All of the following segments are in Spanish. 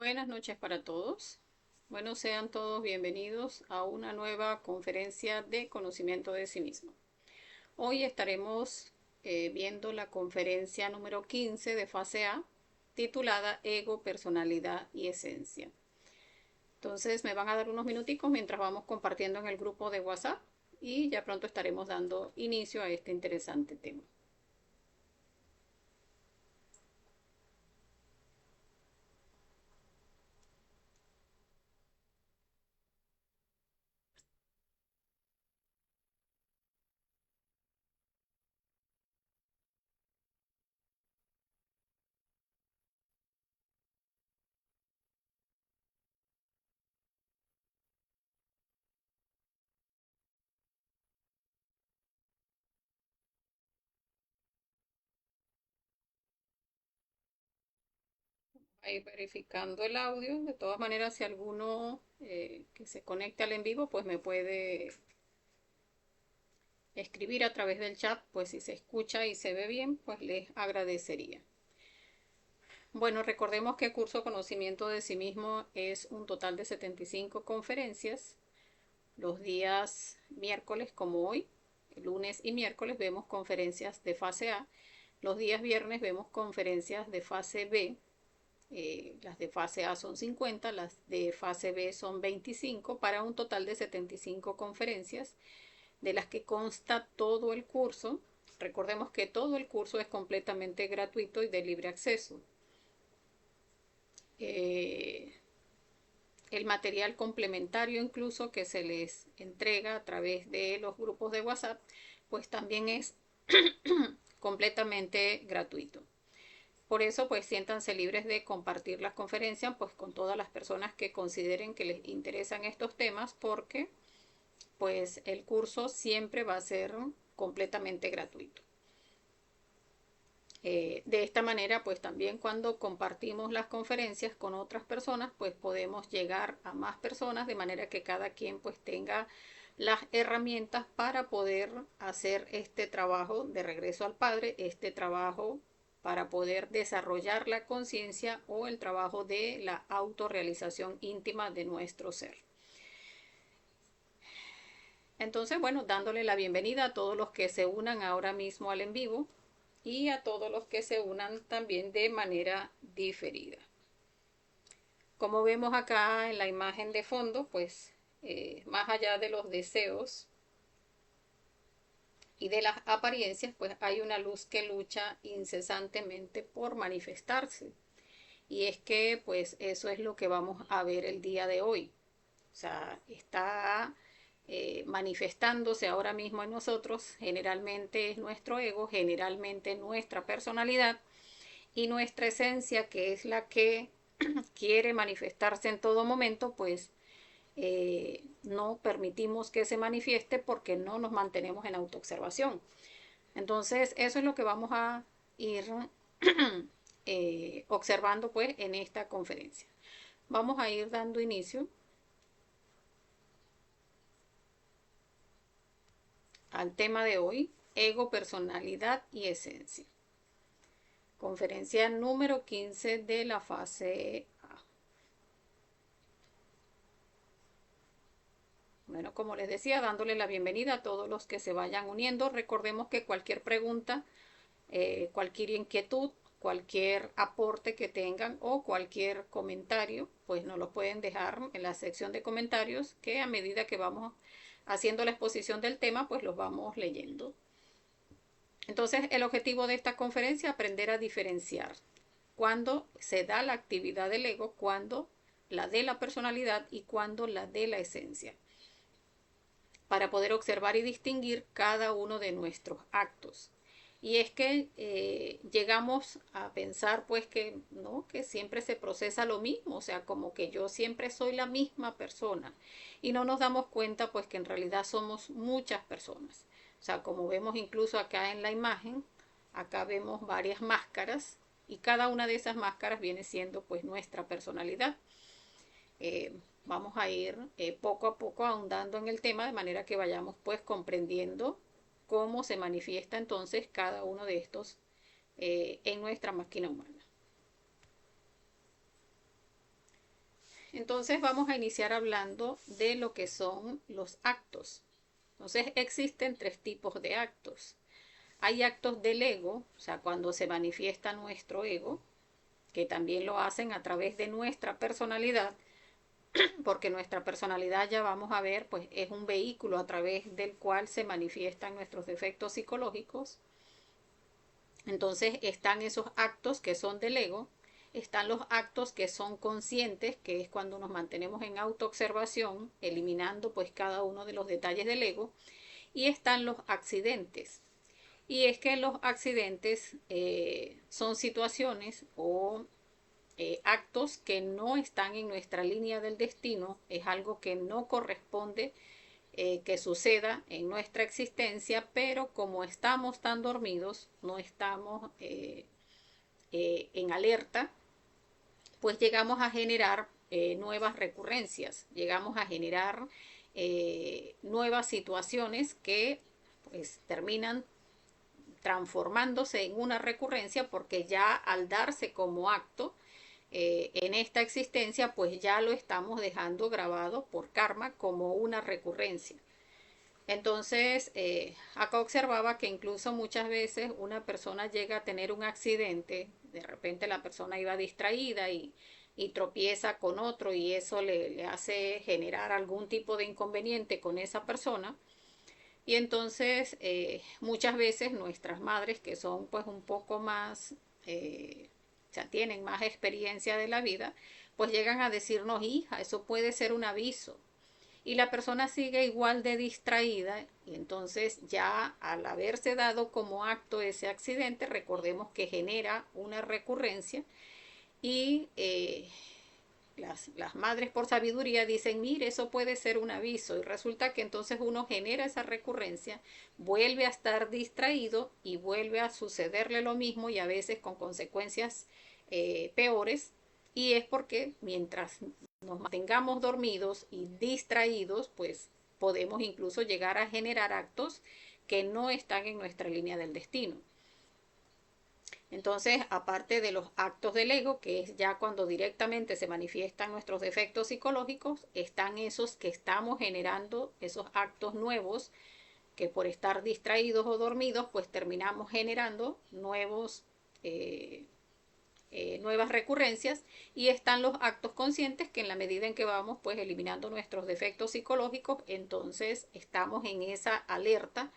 Buenas noches para todos. Bueno, sean todos bienvenidos a una nueva conferencia de conocimiento de sí mismo. Hoy estaremos viendo la conferencia número 15 de fase A, titulada Ego, Personalidad y Esencia. Entonces me van a dar unos minuticos mientras vamos compartiendo en el grupo de WhatsApp y ya pronto estaremos dando inicio a este interesante tema. Ahí verificando el audio. De todas maneras, si alguno que se conecte al en vivo, pues me puede escribir a través del chat, pues si se escucha y se ve bien, pues les agradecería. Bueno, recordemos que el curso Conocimiento de sí mismo es un total de 75 conferencias. Los días miércoles, como hoy, lunes y miércoles, vemos conferencias de fase A. Los días viernes vemos conferencias de fase B. Las de fase A son 50, las de fase B son 25, para un total de 75 conferencias, de las que consta todo el curso. Recordemos que todo el curso es completamente gratuito y de libre acceso. Eh, el material complementario incluso que se les entrega a través de los grupos de WhatsApp, pues también es completamente gratuito. Por eso, pues siéntanse libres de compartir las conferencias pues con todas las personas que consideren que les interesan estos temas, porque pues el curso siempre va a ser completamente gratuito. De esta manera, pues también cuando compartimos las conferencias con otras personas, pues podemos llegar a más personas, de manera que cada quien pues tenga las herramientas para poder hacer este trabajo de regreso al Padre, este trabajo para poder desarrollar la conciencia o el trabajo de la autorrealización íntima de nuestro ser. Entonces, bueno, dándole la bienvenida a todos los que se unan ahora mismo al en vivo y a todos los que se unan también de manera diferida. Como vemos acá en la imagen de fondo, pues más allá de los deseos y de las apariencias, pues hay una luz que lucha incesantemente por manifestarse. Y es que pues eso es lo que vamos a ver el día de hoy. O sea, está manifestándose ahora mismo en nosotros. Generalmente es nuestro ego, generalmente nuestra personalidad y nuestra esencia, que es la que quiere manifestarse en todo momento, pues no permitimos que se manifieste porque no nos mantenemos en autoobservación. Entonces, eso es lo que vamos a ir observando pues en esta conferencia. Vamos a ir dando inicio al tema de hoy: ego, personalidad y esencia. Conferencia número 15 de la fase A. Bueno, como les decía, dándole la bienvenida a todos los que se vayan uniendo. Recordemos que cualquier pregunta, cualquier inquietud, cualquier aporte que tengan o cualquier comentario, pues nos lo pueden dejar en la sección de comentarios, que a medida que vamos haciendo la exposición del tema, pues los vamos leyendo. Entonces, el objetivo de esta conferencia es aprender a diferenciar cuando se da la actividad del ego, cuando la de la personalidad y cuando la de la esencia, para poder observar y distinguir cada uno de nuestros actos. Y es que llegamos a pensar pues que no, que siempre se procesa lo mismo, o sea, como que yo siempre soy la misma persona, y no nos damos cuenta pues que en realidad somos muchas personas. O sea, como vemos incluso acá en la imagen, acá vemos varias máscaras y cada una de esas máscaras viene siendo pues nuestra personalidad. Vamos a ir poco a poco ahondando en el tema, de manera que vayamos pues comprendiendo cómo se manifiesta entonces cada uno de estos en nuestra máquina humana. Entonces vamos a iniciar hablando de lo que son los actos. Entonces existen tres tipos de actos. Hay actos del ego, o sea, cuando se manifiesta nuestro ego, que también lo hacen a través de nuestra personalidad, porque nuestra personalidad, ya vamos a ver, pues es un vehículo a través del cual se manifiestan nuestros defectos psicológicos. Entonces están esos actos que son del ego, están los actos que son conscientes, que es cuando nos mantenemos en autoobservación, eliminando pues cada uno de los detalles del ego, y están los accidentes. Y es que los accidentes son situaciones o actos que no están en nuestra línea del destino, es algo que no corresponde que suceda en nuestra existencia, pero como estamos tan dormidos, no estamos en alerta, pues llegamos a generar nuevas recurrencias, llegamos a generar nuevas situaciones que pues terminan transformándose en una recurrencia porque ya al darse como acto en esta existencia, pues ya lo estamos dejando grabado por karma como una recurrencia. Entonces, acá observaba que incluso muchas veces una persona llega a tener un accidente, de repente la persona iba distraída y tropieza con otro y eso le hace generar algún tipo de inconveniente con esa persona. Y entonces muchas veces nuestras madres, que son pues un poco más, o sea, tienen más experiencia de la vida, pues llegan a decirnos, hija, eso puede ser un aviso. Y la persona sigue igual de distraída y entonces ya al haberse dado como acto ese accidente, recordemos que genera una recurrencia y las madres por sabiduría dicen, mire, eso puede ser un aviso y resulta que entonces uno genera esa recurrencia, vuelve a estar distraído y vuelve a sucederle lo mismo y a veces con consecuencias peores y es porque mientras nos mantengamos dormidos y distraídos, pues podemos incluso llegar a generar actos que no están en nuestra línea del destino. Entonces, aparte de los actos del ego, que es ya cuando directamente se manifiestan nuestros defectos psicológicos, están esos que estamos generando, esos actos nuevos, que por estar distraídos o dormidos, pues terminamos generando nuevas recurrencias y están los actos conscientes que en la medida en que vamos pues eliminando nuestros defectos psicológicos, entonces estamos en esa alerta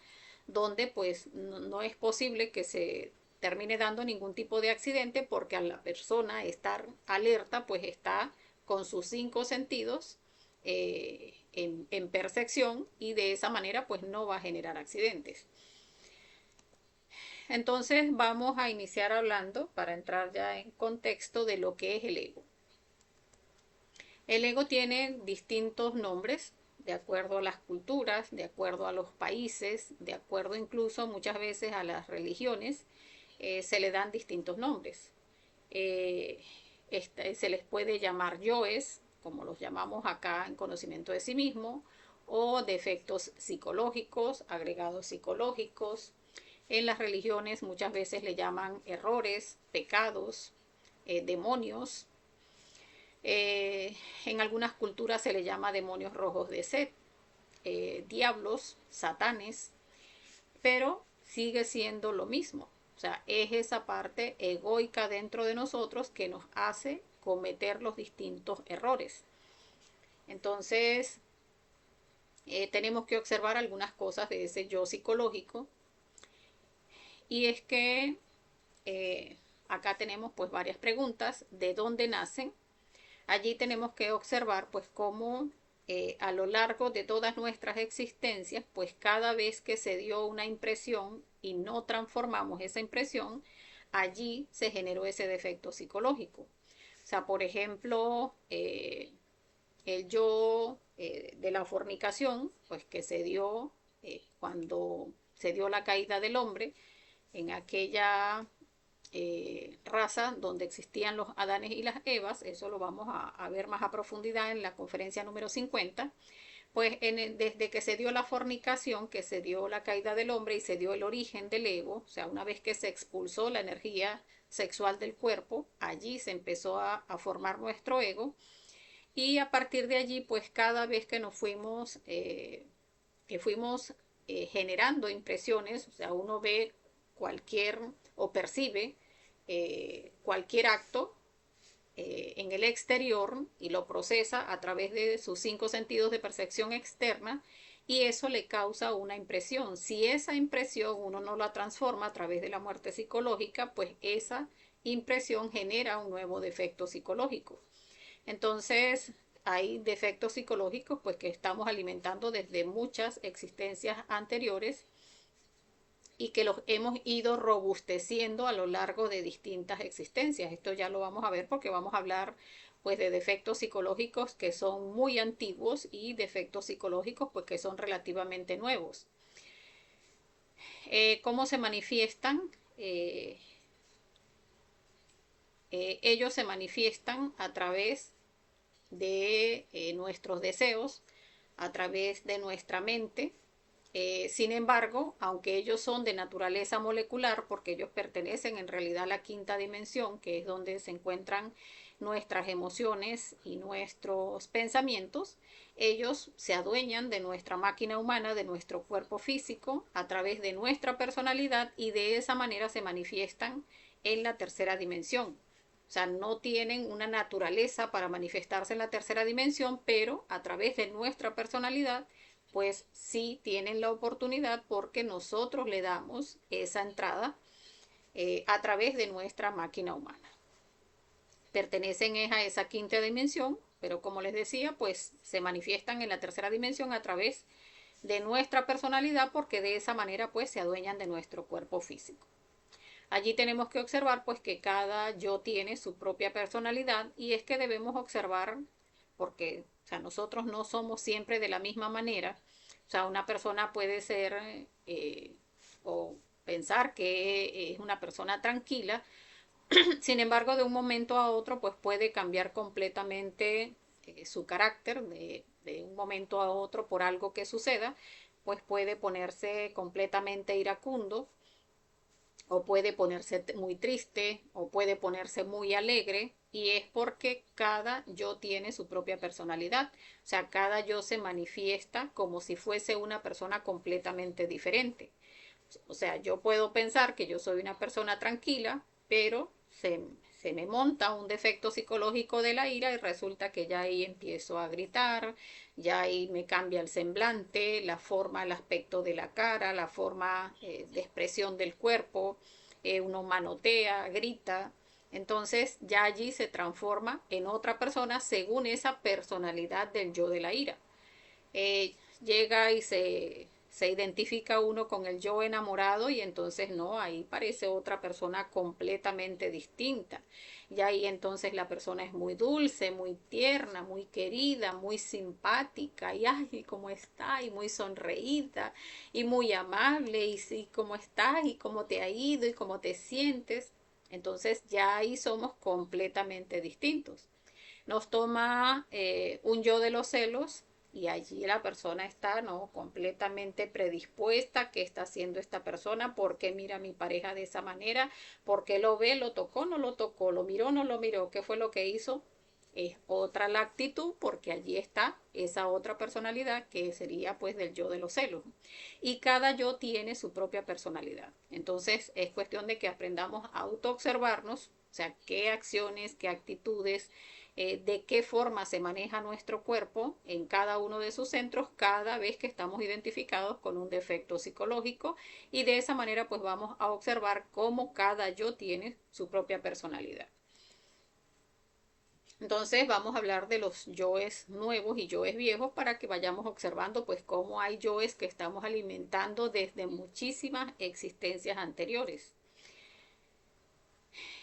donde pues no es posible que se termine dando ningún tipo de accidente porque a la persona estar alerta pues está con sus cinco sentidos en percepción y de esa manera pues no va a generar accidentes. Entonces vamos a iniciar hablando, para entrar ya en contexto, de lo que es el ego. El ego tiene distintos nombres de acuerdo a las culturas, de acuerdo a los países, de acuerdo incluso muchas veces a las religiones, se le dan distintos nombres. Se les puede llamar yoes, como los llamamos acá en conocimiento de sí mismo, o defectos psicológicos, agregados psicológicos. En las religiones muchas veces le llaman errores, pecados, demonios. En algunas culturas se le llama demonios rojos de Set, diablos, satanes, pero sigue siendo lo mismo. O sea, es esa parte egoica dentro de nosotros que nos hace cometer los distintos errores. Entonces, tenemos que observar algunas cosas de ese yo psicológico. Y es que acá tenemos pues varias preguntas. ¿De dónde nacen? Allí tenemos que observar pues cómo a lo largo de todas nuestras existencias, pues cada vez que se dio una impresión y no transformamos esa impresión, allí se generó ese defecto psicológico. O sea, por ejemplo, el yo de la fornicación, pues que se dio cuando se dio la caída del hombre, en aquella raza donde existían los Adanes y las Evas, eso lo vamos a ver más a profundidad en la conferencia número 50, pues desde que se dio la fornicación, que se dio la caída del hombre y se dio el origen del ego, o sea, una vez que se expulsó la energía sexual del cuerpo, allí se empezó a formar nuestro ego Y a partir de allí, pues cada vez que nos fuimos generando impresiones, o sea, uno ve cualquier o percibe cualquier acto en el exterior y lo procesa a través de sus 5 sentidos de percepción externa y eso le causa una impresión. Si esa impresión uno no la transforma a través de la muerte psicológica, pues esa impresión genera un nuevo defecto psicológico. Entonces, hay defectos psicológicos pues que estamos alimentando desde muchas existencias anteriores y que los hemos ido robusteciendo a lo largo de distintas existencias. Esto ya lo vamos a ver porque vamos a hablar pues de defectos psicológicos que son muy antiguos y defectos psicológicos pues que son relativamente nuevos. ¿Cómo se manifiestan? Eh, Ellos se manifiestan a través de nuestros deseos, a través de nuestra mente. Sin embargo, aunque ellos son de naturaleza molecular, porque ellos pertenecen en realidad a la quinta dimensión, que es donde se encuentran nuestras emociones y nuestros pensamientos, ellos se adueñan de nuestra máquina humana, de nuestro cuerpo físico, a través de nuestra personalidad y de esa manera se manifiestan en la tercera dimensión. O sea, no tienen una naturaleza para manifestarse en la tercera dimensión, pero a través de nuestra personalidad, pues sí tienen la oportunidad porque nosotros le damos esa entrada a través de nuestra máquina humana. Pertenecen a esa quinta dimensión, pero como les decía, pues se manifiestan en la tercera dimensión a través de nuestra personalidad porque de esa manera pues se adueñan de nuestro cuerpo físico. Allí tenemos que observar pues que cada yo tiene su propia personalidad y es que debemos observar porque o sea, nosotros no somos siempre de la misma manera. O sea, una persona puede ser o pensar que es una persona tranquila, sin embargo, de un momento a otro pues puede cambiar completamente su carácter de un momento a otro por algo que suceda, pues puede ponerse completamente iracundo o puede ponerse muy triste o puede ponerse muy alegre y es porque cada yo tiene su propia personalidad, o sea, cada yo se manifiesta como si fuese una persona completamente diferente. O sea, yo puedo pensar que yo soy una persona tranquila, pero se me monta un defecto psicológico de la ira y resulta que ya ahí empiezo a gritar, ya ahí me cambia el semblante, la forma, el aspecto de la cara, la forma de expresión del cuerpo, uno manotea, grita. Entonces ya allí se transforma en otra persona según esa personalidad del yo de la ira. Llega y se identifica uno con el yo enamorado y entonces no, ahí parece otra persona completamente distinta. Y ahí entonces la persona es muy dulce, muy tierna, muy querida, muy simpática, y ay, cómo está, y muy sonreída, y muy amable, y cómo estás, y cómo te ha ido, y cómo te sientes. Entonces ya ahí somos completamente distintos. Nos toma un yo de los celos y allí la persona está no completamente predispuesta. ¿Qué está haciendo esta persona? ¿Por qué mira a mi pareja de esa manera? ¿Por qué lo ve? ¿Lo tocó? ¿No lo tocó? ¿Lo miró? ¿No lo miró? ¿Qué fue lo que hizo? Es otra la actitud porque allí está esa otra personalidad que sería pues del yo de los celos. Y cada yo tiene su propia personalidad. Entonces es cuestión de que aprendamos a autoobservarnos, o sea, qué acciones, qué actitudes, de qué forma se maneja nuestro cuerpo en cada uno de sus centros cada vez que estamos identificados con un defecto psicológico y de esa manera pues vamos a observar cómo cada yo tiene su propia personalidad. Entonces vamos a hablar de los yoes nuevos y yoes viejos para que vayamos observando pues cómo hay yoes que estamos alimentando desde muchísimas existencias anteriores.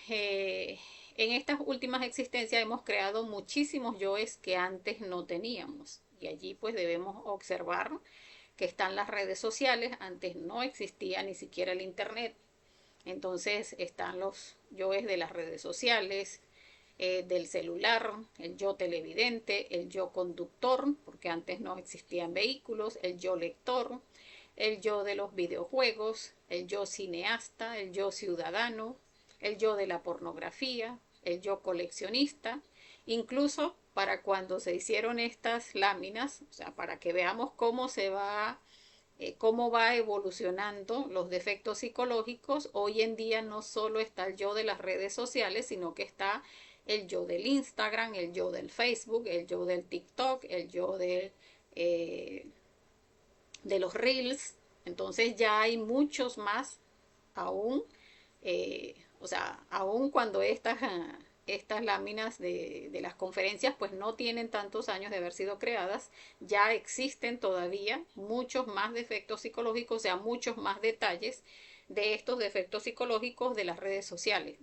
En estas últimas existencias hemos creado muchísimos yoes que antes no teníamos y allí pues debemos observar que están las redes sociales, antes no existía ni siquiera el internet, entonces están los yoes de las redes sociales, del celular, el yo televidente, el yo conductor, porque antes no existían vehículos, el yo lector, el yo de los videojuegos, el yo cineasta, el yo ciudadano, el yo de la pornografía, el yo coleccionista Incluso para cuando se hicieron estas láminas, o sea, para que veamos cómo va evolucionando los defectos psicológicos. Hoy en día no solo está el yo de las redes sociales, sino que está el yo del Instagram, el yo del Facebook, el yo del TikTok, el yo eh, de los Reels. Entonces ya hay muchos más aún, o sea, aún cuando estas láminas de las conferencias pues no tienen tantos años de haber sido creadas, ya existen todavía muchos más defectos psicológicos, o sea, muchos más detalles de estos defectos psicológicos de las redes sociales.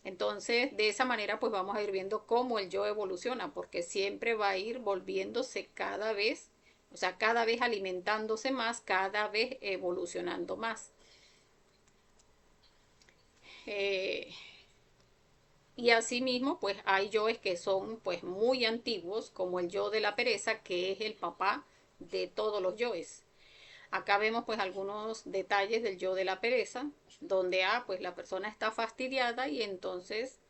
Entonces, de esa manera, pues vamos a ir viendo cómo el yo evoluciona, porque siempre va a ir volviéndose cada vez, o sea, cada vez alimentándose más, cada vez evolucionando más. Eh, y asimismo, pues hay yoes que son pues muy antiguos, como el yo de la pereza, que es el papá de todos los yoes. Acá vemos pues algunos detalles del yo de la pereza, donde pues la persona está fastidiada y entonces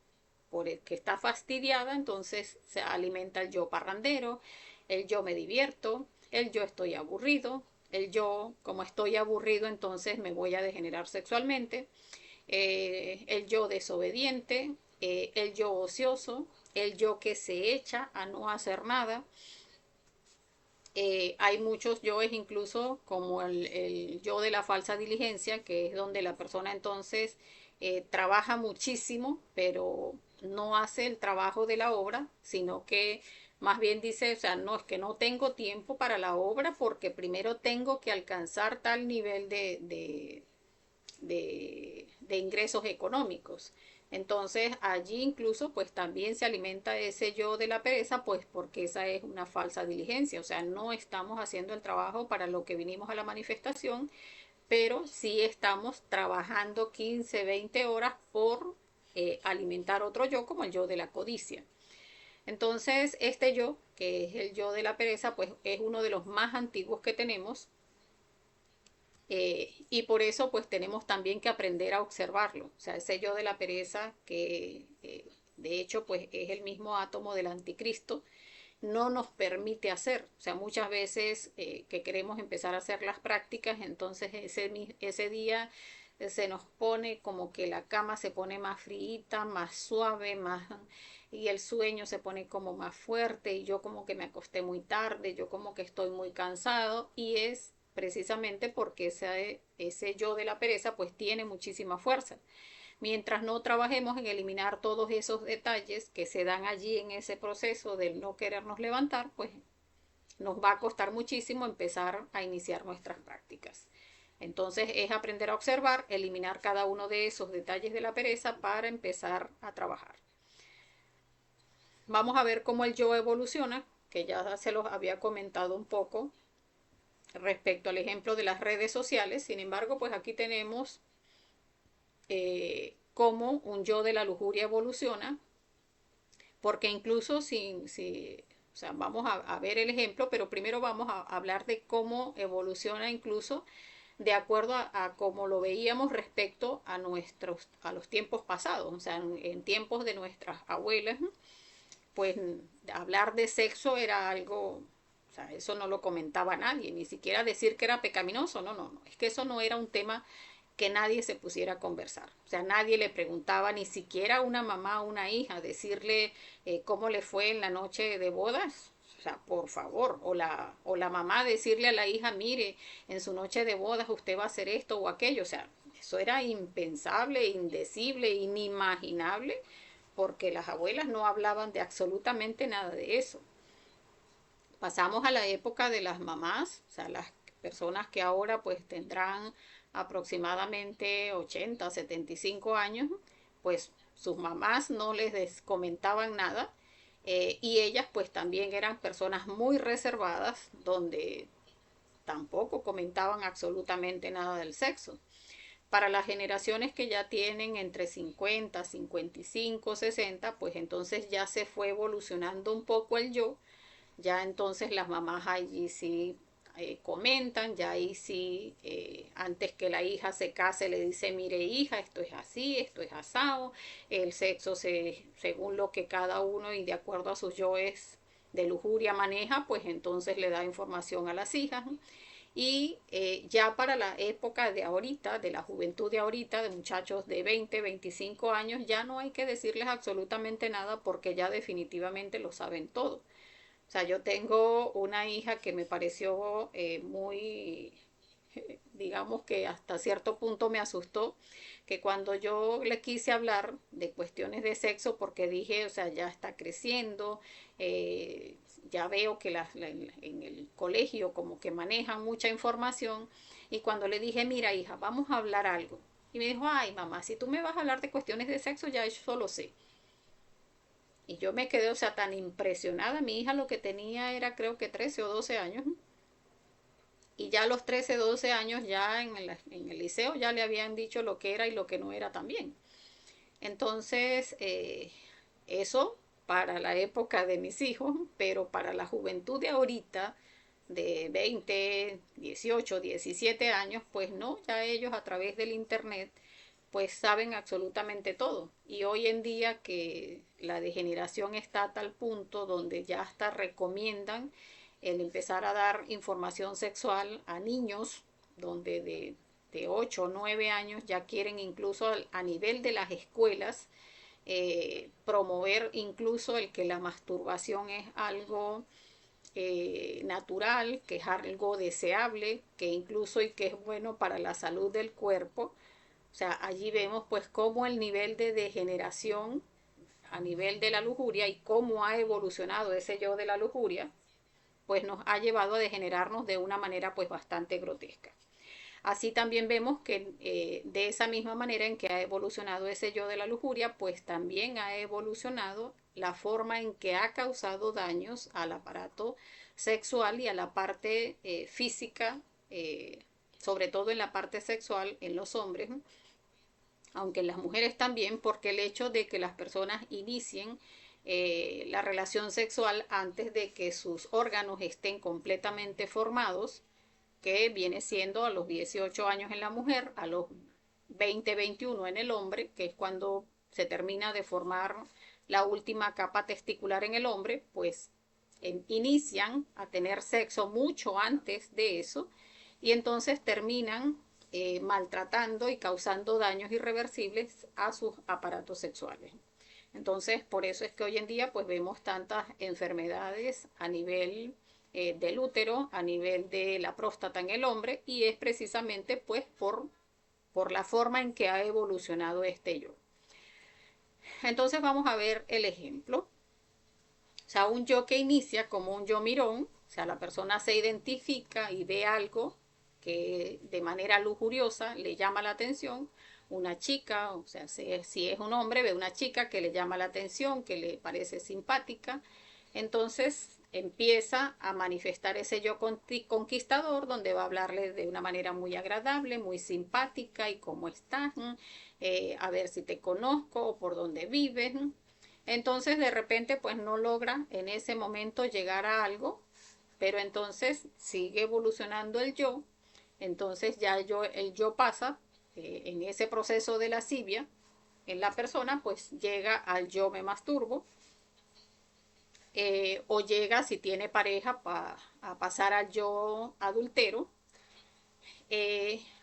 por el que está fastidiada, entonces se alimenta el yo parrandero, el yo me divierto, el yo estoy aburrido, el yo como estoy aburrido entonces me voy a degenerar sexualmente, el yo desobediente, el yo ocioso, el yo que se echa a no hacer nada. Hay muchos yoes incluso como el yo de la falsa diligencia, que es donde la persona entonces trabaja muchísimo, pero no hace el trabajo de la obra, sino que más bien dice, o sea, no, es que no tengo tiempo para la obra porque primero tengo que alcanzar tal nivel de ingresos económicos. Entonces allí incluso pues también se alimenta ese yo de la pereza, pues porque esa es una falsa diligencia, o sea, no estamos haciendo el trabajo para lo que vinimos a la manifestación, pero sí estamos trabajando 15, 20 horas por alimentar otro yo, como el yo de la codicia. Entonces este yo, que es el yo de la pereza, pues es uno de los más antiguos que tenemos, y por eso pues tenemos también que aprender a observarlo. O sea, ese yo de la pereza que de hecho pues es el mismo átomo del anticristo, no nos permite hacer. O sea, muchas veces que queremos empezar a hacer las prácticas, entonces ese día se nos pone como que la cama se pone más fríita, más suave, más y el sueño se pone como más fuerte y yo como que me acosté muy tarde, yo como que estoy muy cansado y es precisamente porque ese yo de la pereza pues tiene muchísima fuerza. Mientras no trabajemos en eliminar todos esos detalles que se dan allí en ese proceso del no querernos levantar, pues nos va a costar muchísimo empezar a iniciar nuestras prácticas. Entonces es aprender a observar, eliminar cada uno de esos detalles de la pereza para empezar a trabajar. Vamos a ver cómo el yo evoluciona, que ya se los había comentado un poco respecto al ejemplo de las redes sociales. Sin embargo, pues aquí tenemos cómo un yo de la lujuria evoluciona, porque incluso o sea, vamos a ver el ejemplo, pero primero vamos a hablar de cómo evoluciona incluso de acuerdo a cómo lo veíamos respecto a los tiempos pasados, o sea, en tiempos de nuestras abuelas, pues hablar de sexo era algo, o sea, eso no lo comentaba nadie, ni siquiera decir que era pecaminoso, no, es que eso no era un tema que nadie se pusiera a conversar. O sea, nadie le preguntaba, ni siquiera a una mamá o una hija, decirle cómo le fue en la noche de bodas. O sea, por favor, o la mamá decirle a la hija, mire, en su noche de bodas usted va a hacer esto o aquello. O sea, eso era impensable, indecible, inimaginable, porque las abuelas no hablaban de absolutamente nada de eso. Pasamos a la época de las mamás, o sea, las personas que ahora pues tendrán aproximadamente 80, 75 años, pues sus mamás no les comentaban nada, y ellas pues también eran personas muy reservadas donde tampoco comentaban absolutamente nada del sexo. Para las generaciones que ya tienen entre 50, 55, 60, pues entonces ya se fue evolucionando un poco el yo, ya entonces las mamás allí sí comentan, ya ahí sí, antes que la hija se case le dice, mire hija, esto es así, esto es asado, el sexo según lo que cada uno y de acuerdo a sus yoes de lujuria maneja, pues entonces le da información a las hijas, ¿no? Y ya para la época de ahorita, de la juventud de ahorita, de muchachos de 20, 25 años, ya no hay que decirles absolutamente nada porque ya definitivamente lo saben todo. O sea, yo tengo una hija que me pareció muy, digamos que hasta cierto punto me asustó, que cuando yo le quise hablar de cuestiones de sexo, porque dije, o sea, ya está creciendo, ya veo que en el colegio como que manejan mucha información, y cuando le dije, mira hija, vamos a hablar algo, y me dijo, ay mamá, si tú me vas a hablar de cuestiones de sexo, ya eso lo sé. Y yo me quedé, o sea, tan impresionada. Mi hija lo que tenía era creo que 13 o 12 años. Y ya a los 13 12 años, ya en el liceo, ya le habían dicho lo que era y lo que no era también. Entonces, eso para la época de mis hijos, pero para la juventud de ahorita, de 20 18 17 años, pues no, ya ellos a través del Internet pues saben absolutamente todo. Y hoy en día que la degeneración está a tal punto donde ya hasta recomiendan el empezar a dar información sexual a niños, donde de 8 o 9 años ya quieren incluso a nivel de las escuelas promover incluso el que la masturbación es algo natural, que es algo deseable, que incluso y que es bueno para la salud del cuerpo. O sea, allí vemos pues cómo el nivel de degeneración a nivel de la lujuria y cómo ha evolucionado ese yo de la lujuria, pues nos ha llevado a degenerarnos de una manera pues bastante grotesca. Así también vemos que de esa misma manera en que ha evolucionado ese yo de la lujuria, pues también ha evolucionado la forma en que ha causado daños al aparato sexual y a la parte física, sobre todo en la parte sexual en los hombres, ¿no? Aunque en las mujeres también, porque el hecho de que las personas inicien la relación sexual antes de que sus órganos estén completamente formados, que viene siendo a los 18 años en la mujer, a los 20, 21 en el hombre, que es cuando se termina de formar la última capa testicular en el hombre, pues inician a tener sexo mucho antes de eso y entonces terminan maltratando y causando daños irreversibles a sus aparatos sexuales. Entonces, por eso es que hoy en día pues vemos tantas enfermedades a nivel del útero, a nivel de la próstata en el hombre, y es precisamente pues por la forma en que ha evolucionado este yo. Entonces vamos a ver el ejemplo. O sea, un yo que inicia como un yo mirón, o sea, la persona se identifica y ve algo que de manera lujuriosa le llama la atención, una chica, o sea, si es un hombre, ve una chica que le llama la atención, que le parece simpática, entonces empieza a manifestar ese yo conquistador, donde va a hablarle de una manera muy agradable, muy simpática, y cómo estás, a ver si te conozco o por dónde vives. Entonces de repente pues no logra en ese momento llegar a algo, pero entonces sigue evolucionando el yo, entonces ya el yo pasa en ese proceso de lascivia en la persona, pues llega al yo me masturbo, o llega si tiene pareja a pasar al yo adultero,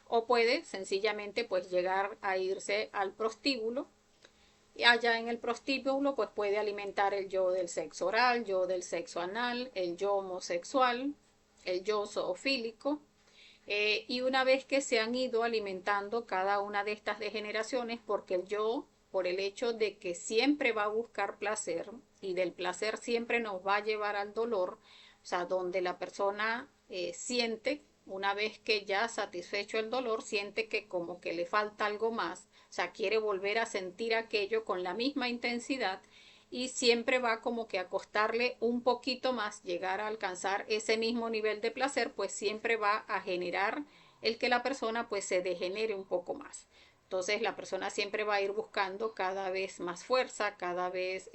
o puede sencillamente pues llegar a irse al prostíbulo. Y allá en el prostíbulo pues puede alimentar el yo del sexo oral, yo del sexo anal, el yo homosexual, el yo zoofílico. Y una vez que se han ido alimentando cada una de estas degeneraciones, porque el yo, por el hecho de que siempre va a buscar placer y del placer siempre nos va a llevar al dolor, o sea, donde la persona siente, una vez que ya satisfecho el dolor, siente que como que le falta algo más, o sea, quiere volver a sentir aquello con la misma intensidad y siempre va como que a costarle un poquito más llegar a alcanzar ese mismo nivel de placer, pues siempre va a generar el que la persona pues se degenere un poco más. Entonces la persona siempre va a ir buscando cada vez más fuerza, cada vez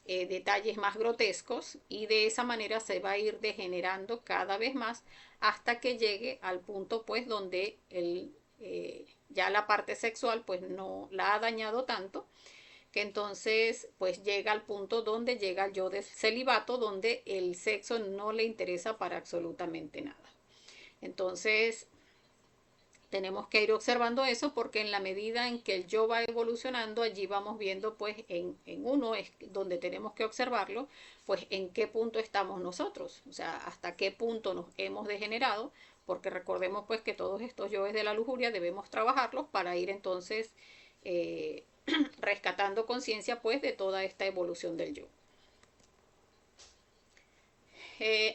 detalles más grotescos, y de esa manera se va a ir degenerando cada vez más hasta que llegue al punto pues donde ya la parte sexual pues no la ha dañado tanto, que entonces pues llega al punto donde llega el yo de celibato, donde el sexo no le interesa para absolutamente nada. Entonces tenemos que ir observando eso, porque en la medida en que el yo va evolucionando, allí vamos viendo pues en uno es donde tenemos que observarlo, pues en qué punto estamos nosotros, o sea, hasta qué punto nos hemos degenerado, porque recordemos pues que todos estos yoes de la lujuria debemos trabajarlos para ir entonces eh, rescatando conciencia pues de toda esta evolución del yo.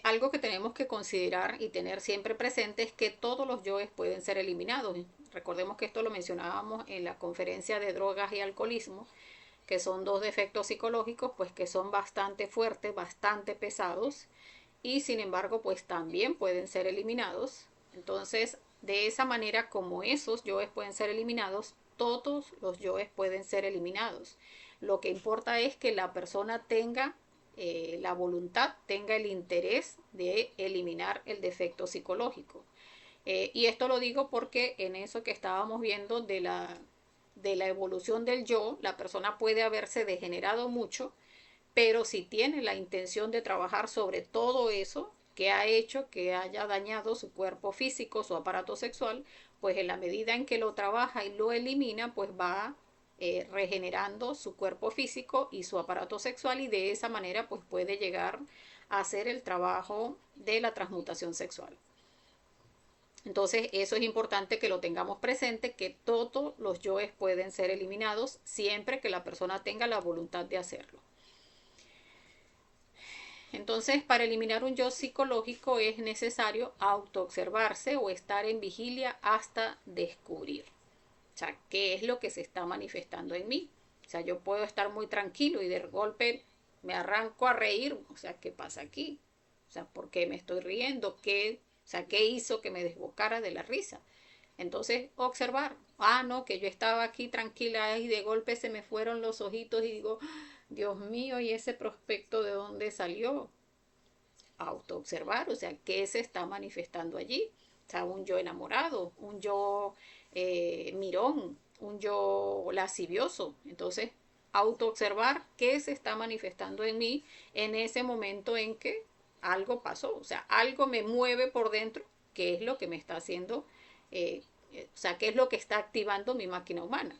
Algo que tenemos que considerar y tener siempre presente es que todos los yoes pueden ser eliminados. Recordemos que esto lo mencionábamos en la conferencia de drogas y alcoholismo, que son dos defectos psicológicos pues que son bastante fuertes, bastante pesados, y sin embargo pues también pueden ser eliminados. Entonces, de esa manera como esos yoes pueden ser eliminados, todos los yoes pueden ser eliminados. Lo que importa es que la persona tenga la voluntad, tenga el interés de eliminar el defecto psicológico. Y esto lo digo porque en eso que estábamos viendo de la evolución del yo, la persona puede haberse degenerado mucho, pero si tiene la intención de trabajar sobre todo eso que ha hecho que haya dañado su cuerpo físico, su aparato sexual, pues en la medida en que lo trabaja y lo elimina, pues va regenerando su cuerpo físico y su aparato sexual, y de esa manera pues puede llegar a hacer el trabajo de la transmutación sexual. Entonces eso es importante que lo tengamos presente, que todos los yoes pueden ser eliminados siempre que la persona tenga la voluntad de hacerlo. Entonces, para eliminar un yo psicológico es necesario autoobservarse o estar en vigilia hasta descubrir. O sea, ¿qué es lo que se está manifestando en mí? O sea, yo puedo estar muy tranquilo y de golpe me arranco a reír. O sea, ¿qué pasa aquí? O sea, ¿por qué me estoy riendo? ¿Qué hizo que me desbocara de la risa? Entonces, observar. Ah, no, que yo estaba aquí tranquila y de golpe se me fueron los ojitos y digo, Dios mío, ¿y ese prospecto de dónde salió? Autoobservar, o sea, qué se está manifestando allí. O sea, un yo enamorado, un yo mirón, un yo lascivioso. Entonces, autoobservar qué se está manifestando en mí en ese momento en que algo pasó. O sea, algo me mueve por dentro, qué es lo que me está haciendo, o sea, qué es lo que está activando mi máquina humana.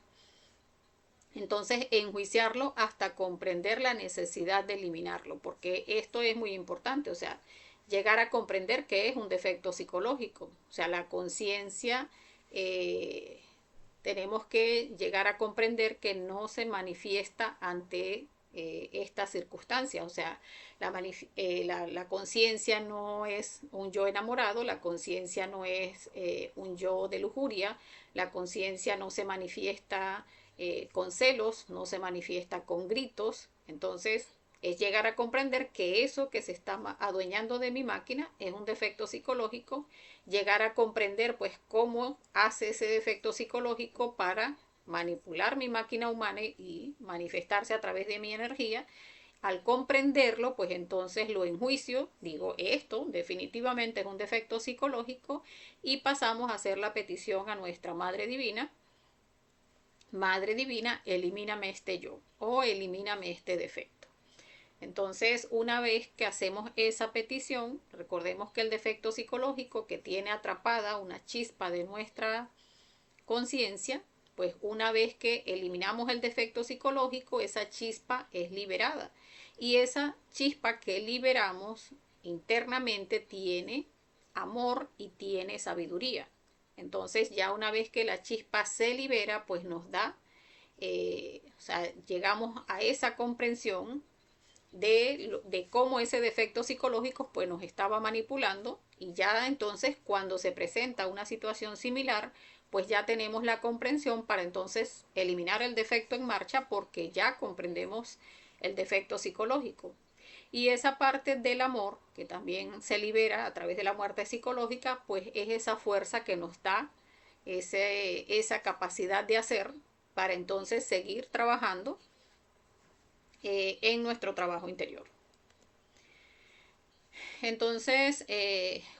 Entonces, enjuiciarlo hasta comprender la necesidad de eliminarlo, porque esto es muy importante, o sea, llegar a comprender que es un defecto psicológico, o sea, la conciencia, eh, tenemos que llegar a comprender que no se manifiesta ante estas circunstancias, o sea, la conciencia no es un yo enamorado, la conciencia no es un yo de lujuria, la conciencia no se manifiesta con celos, no se manifiesta con gritos. Entonces, es llegar a comprender que eso que se está adueñando de mi máquina es un defecto psicológico, llegar a comprender pues cómo hace ese defecto psicológico para manipular mi máquina humana y manifestarse a través de mi energía. Al comprenderlo, pues entonces lo enjuicio, digo, esto definitivamente es un defecto psicológico, y pasamos a hacer la petición a nuestra Madre Divina. Madre Divina, elimíname este yo o elimíname este defecto. Entonces, una vez que hacemos esa petición, recordemos que el defecto psicológico que tiene atrapada una chispa de nuestra conciencia, pues una vez que eliminamos el defecto psicológico, esa chispa es liberada. Y esa chispa que liberamos internamente tiene amor y tiene sabiduría. Entonces ya una vez que la chispa se libera, pues nos da, o sea, llegamos a esa comprensión de cómo ese defecto psicológico pues nos estaba manipulando, y ya entonces cuando se presenta una situación similar, pues ya tenemos la comprensión para entonces eliminar el defecto en marcha, porque ya comprendemos el defecto psicológico. Y esa parte del amor, que también se libera a través de la muerte psicológica, pues es esa fuerza que nos da esa capacidad de hacer para entonces seguir trabajando en nuestro trabajo interior. Entonces,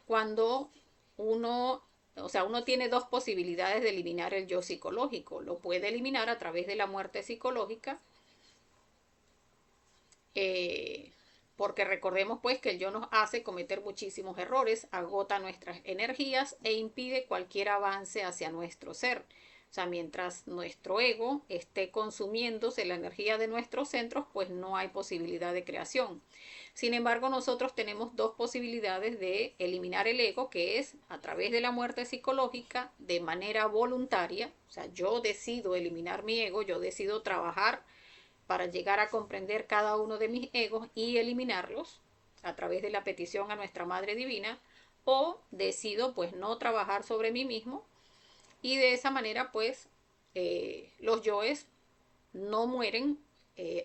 cuando uno, o sea, uno tiene dos posibilidades de eliminar el yo psicológico. Lo puede eliminar a través de la muerte psicológica, eh, porque recordemos pues que el yo nos hace cometer muchísimos errores, agota nuestras energías e impide cualquier avance hacia nuestro ser. O sea, mientras nuestro ego esté consumiéndose la energía de nuestros centros, pues no hay posibilidad de creación. Sin embargo, nosotros tenemos dos posibilidades de eliminar el ego, que es a través de la muerte psicológica de manera voluntaria. O sea, yo decido eliminar mi ego, yo decido trabajar para llegar a comprender cada uno de mis egos y eliminarlos a través de la petición a nuestra Madre Divina, o decido pues no trabajar sobre mí mismo y de esa manera pues los yoes no mueren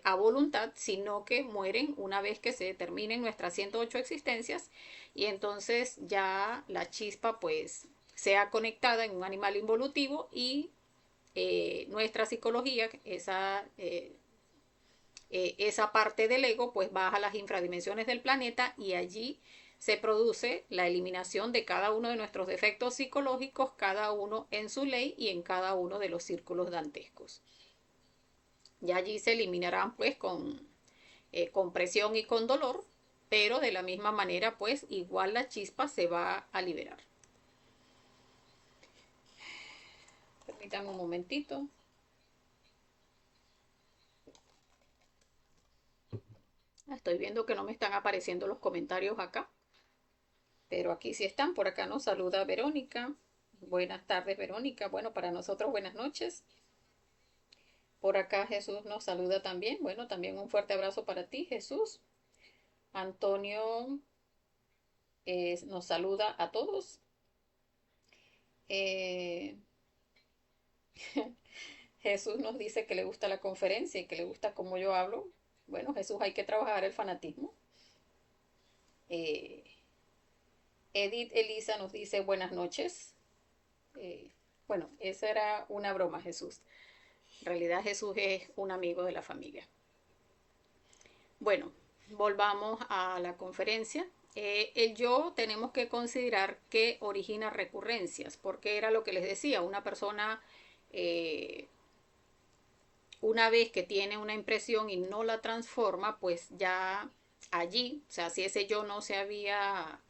a voluntad, sino que mueren una vez que se terminen nuestras 108 existencias y entonces ya la chispa pues sea conectada en un animal involutivo y nuestra psicología, esa parte del ego pues baja a las infradimensiones del planeta y allí se produce la eliminación de cada uno de nuestros defectos psicológicos, cada uno en su ley y en cada uno de los círculos dantescos. Y allí se eliminarán pues con presión y con dolor, pero de la misma manera pues igual la chispa se va a liberar. Permítanme un momentito. Estoy viendo que no me están apareciendo los comentarios acá, pero aquí sí están. Por acá nos saluda Verónica. Buenas tardes, Verónica. Bueno, para nosotros buenas noches. Por acá Jesús nos saluda también. Bueno, también un fuerte abrazo para ti, Jesús. Antonio nos saluda a todos. Eh, Jesús nos dice que le gusta la conferencia y que le gusta cómo yo hablo. Bueno, Jesús, hay que trabajar el fanatismo. Eh, Edith Elisa nos dice buenas noches. Bueno, esa era una broma, Jesús. En realidad Jesús es un amigo de la familia. Bueno, volvamos a la conferencia. El yo tenemos que considerar que origina recurrencias, porque era lo que les decía, una persona una vez que tiene una impresión y no la transforma, pues ya allí, o sea, si ese yo no se había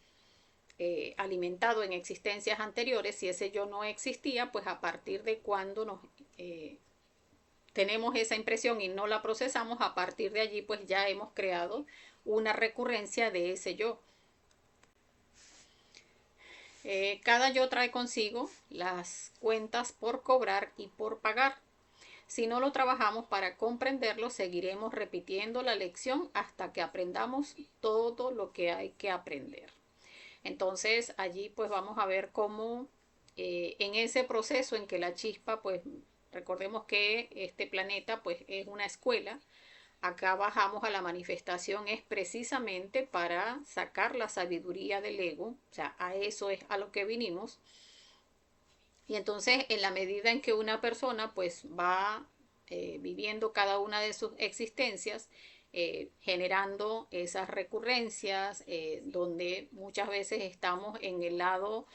alimentado en existencias anteriores, si ese yo no existía, pues a partir de cuando nos tenemos esa impresión y no la procesamos, a partir de allí pues ya hemos creado una recurrencia de ese yo. Cada yo trae consigo las cuentas por cobrar y por pagar. Si no lo trabajamos para comprenderlo, seguiremos repitiendo la lección hasta que aprendamos todo lo que hay que aprender. Entonces allí pues vamos a ver cómo en ese proceso en que la chispa, pues recordemos que este planeta pues es una escuela. Acá bajamos a la manifestación es precisamente para sacar la sabiduría del ego, o sea, a eso es a lo que vinimos. Y entonces en la medida en que una persona pues va viviendo cada una de sus existencias, generando esas recurrencias, donde muchas veces estamos en el lado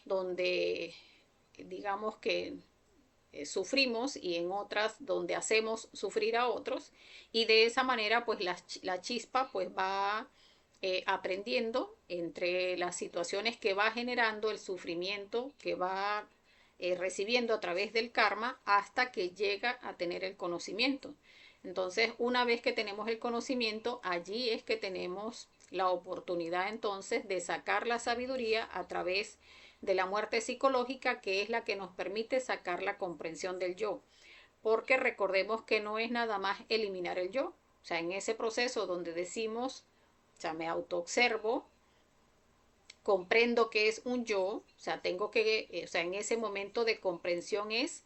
donde digamos que sufrimos y en otras donde hacemos sufrir a otros y de esa manera pues la chispa pues va aprendiendo entre las situaciones que va generando, el sufrimiento que va recibiendo a través del karma hasta que llega a tener el conocimiento. Entonces, una vez que tenemos el conocimiento, allí es que tenemos la oportunidad entonces de sacar la sabiduría a través de la muerte psicológica, que es la que nos permite sacar la comprensión del yo. Porque recordemos que no es nada más eliminar el yo. O sea, en ese proceso donde decimos, o sea, me autoobservo, comprendo que es un yo, o sea, tengo que, o sea, en ese momento de comprensión es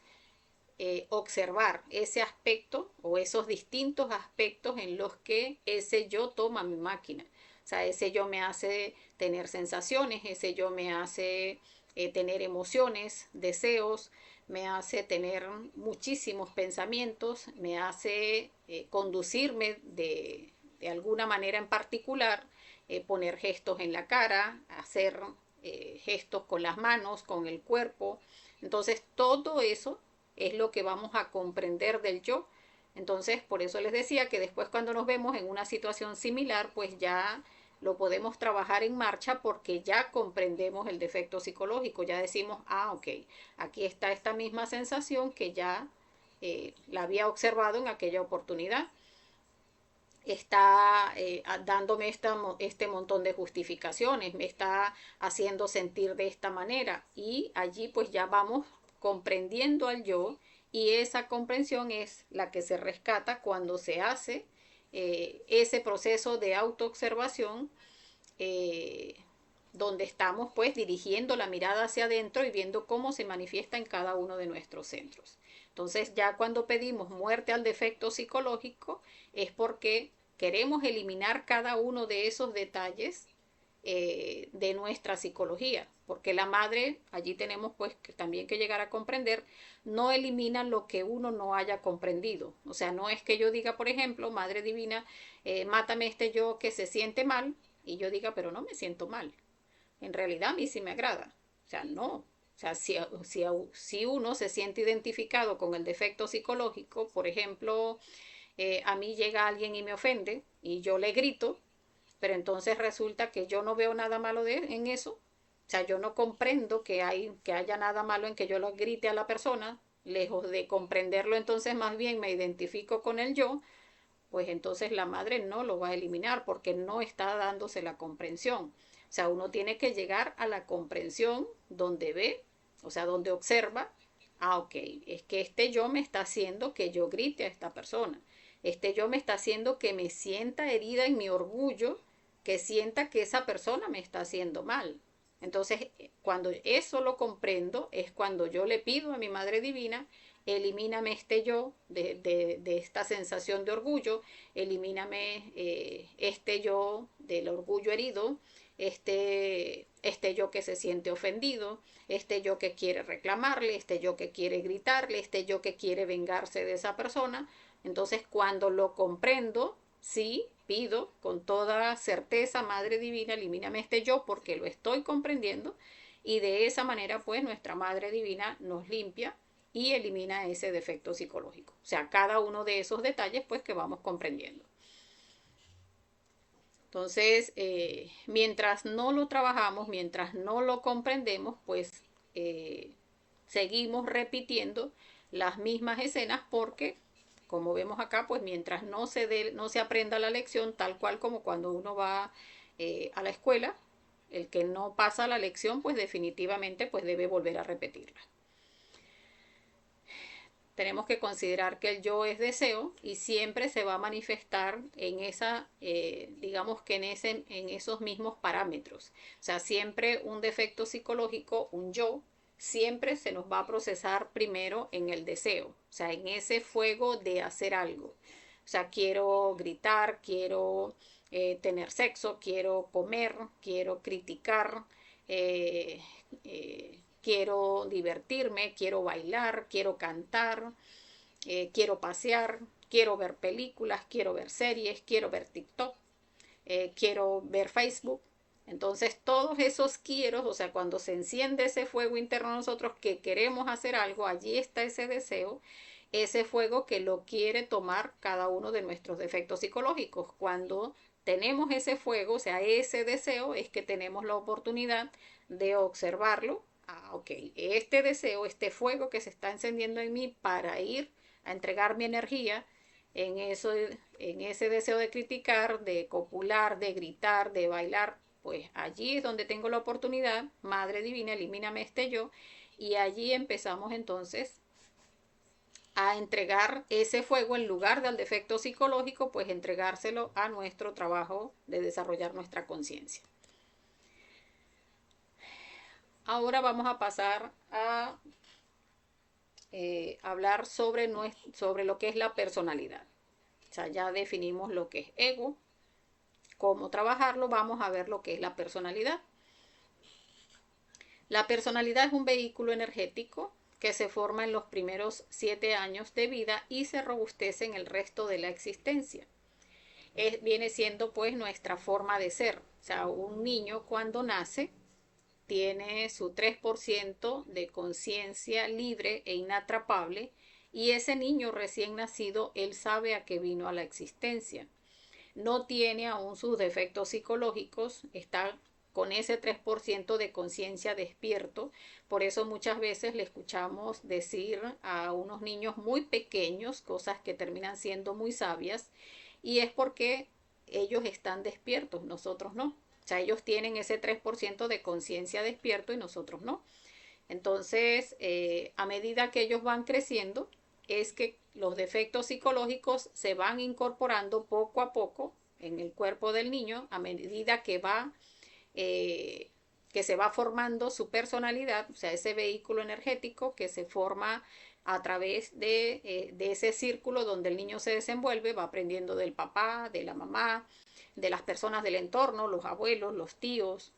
observar ese aspecto o esos distintos aspectos en los que ese yo toma mi máquina. O sea, ese yo me hace tener sensaciones, ese yo me hace tener emociones, deseos, me hace tener muchísimos pensamientos, me hace conducirme de alguna manera en particular, poner gestos en la cara, hacer gestos con las manos, con el cuerpo. Entonces todo eso es lo que vamos a comprender del yo. Entonces por eso les decía que después cuando nos vemos en una situación similar, pues ya lo podemos trabajar en marcha porque ya comprendemos el defecto psicológico, ya decimos, ah, ok, aquí está esta misma sensación que ya la había observado en aquella oportunidad, está dándome este montón de justificaciones, me está haciendo sentir de esta manera y allí pues ya vamos comprendiendo al yo y esa comprensión es la que se rescata cuando se hace ese proceso de autoobservación eh, donde estamos pues dirigiendo la mirada hacia adentro y viendo cómo se manifiesta en cada uno de nuestros centros. Entonces ya cuando pedimos muerte al defecto psicológico es porque queremos eliminar cada uno de esos detalles de nuestra psicología, porque la madre, allí tenemos pues que también que llegar a comprender, no elimina lo que uno no haya comprendido. O sea, no es que yo diga, por ejemplo, Madre Divina, mátame este yo que se siente mal, y yo diga, pero no me siento mal. En realidad a mí sí me agrada. O sea, no. O sea, si uno se siente identificado con el defecto psicológico, por ejemplo, a mí llega alguien y me ofende y yo le grito, pero entonces resulta que yo no veo nada malo en eso. O sea, yo no comprendo que haya nada malo en que yo lo grite a la persona, lejos de comprenderlo, entonces más bien me identifico con el yo, pues entonces la madre no lo va a eliminar porque no está dándose la comprensión. O sea, uno tiene que llegar a la comprensión donde ve, o sea, donde observa, ah, ok, es que este yo me está haciendo que yo grite a esta persona. Este yo me está haciendo que me sienta herida en mi orgullo, que sienta que esa persona me está haciendo mal. Entonces, cuando eso lo comprendo, es cuando yo le pido a mi Madre Divina, elimíname este yo de esta sensación de orgullo, elimíname este yo del orgullo herido, este yo que se siente ofendido, este yo que quiere reclamarle, este yo que quiere gritarle, este yo que quiere vengarse de esa persona. Entonces, cuando lo comprendo, sí, pido con toda certeza, Madre Divina, elimíname este yo porque lo estoy comprendiendo y de esa manera pues nuestra Madre Divina nos limpia y elimina ese defecto psicológico. O sea, cada uno de esos detalles pues que vamos comprendiendo. Entonces, mientras no lo trabajamos, mientras no lo comprendemos, pues seguimos repitiendo las mismas escenas porque, como vemos acá, pues mientras no se aprenda la lección, tal cual como cuando uno va a la escuela, el que no pasa la lección, pues definitivamente pues debe volver a repetirla. Tenemos que considerar que el yo es deseo y siempre se va a manifestar en esa, digamos que en esos mismos parámetros. O sea, siempre un defecto psicológico, un yo, siempre se nos va a procesar primero en el deseo, o sea, en ese fuego de hacer algo. O sea, quiero gritar, quiero tener sexo, quiero comer, quiero criticar, eh, quiero divertirme, quiero bailar, quiero cantar, quiero pasear, quiero ver películas, quiero ver series, quiero ver TikTok, quiero ver Facebook. Entonces todos esos quiero, o sea, cuando se enciende ese fuego interno en nosotros que queremos hacer algo, allí está ese deseo, ese fuego que lo quiere tomar cada uno de nuestros defectos psicológicos. Cuando tenemos ese fuego, o sea, ese deseo, es que tenemos la oportunidad de observarlo. Ah, ok, este deseo, este fuego que se está encendiendo en mí para ir a entregar mi energía en, eso, en ese deseo de criticar, de copular, de gritar, de bailar, pues allí es donde tengo la oportunidad, Madre Divina, elimíname este yo, y allí empezamos entonces a entregar ese fuego en lugar del defecto psicológico, pues entregárselo a nuestro trabajo de desarrollar nuestra conciencia. Ahora vamos a pasar a hablar sobre lo que es la personalidad. O sea, ya definimos lo que es ego, cómo trabajarlo, vamos a ver lo que es la personalidad. La personalidad es un vehículo energético que se forma en los primeros 7 años de vida y se robustece en el resto de la existencia. Viene siendo pues nuestra forma de ser. O sea, un niño cuando nace tiene su 3% de conciencia libre e inatrapable, y ese niño recién nacido, él sabe a qué vino a la existencia. No tiene aún sus defectos psicológicos, está con ese 3% de conciencia despierto. Por eso muchas veces le escuchamos decir a unos niños muy pequeños cosas que terminan siendo muy sabias, y es porque ellos están despiertos, nosotros no. O sea, ellos tienen ese 3% de conciencia despierto y nosotros no. Entonces, a medida que ellos van creciendo, es que los defectos psicológicos se van incorporando poco a poco en el cuerpo del niño a medida eh, que se va formando su personalidad, o sea, ese vehículo energético que se forma a través de ese círculo donde el niño se desenvuelve, va aprendiendo del papá, de la mamá, de las personas del entorno, los abuelos, los tíos,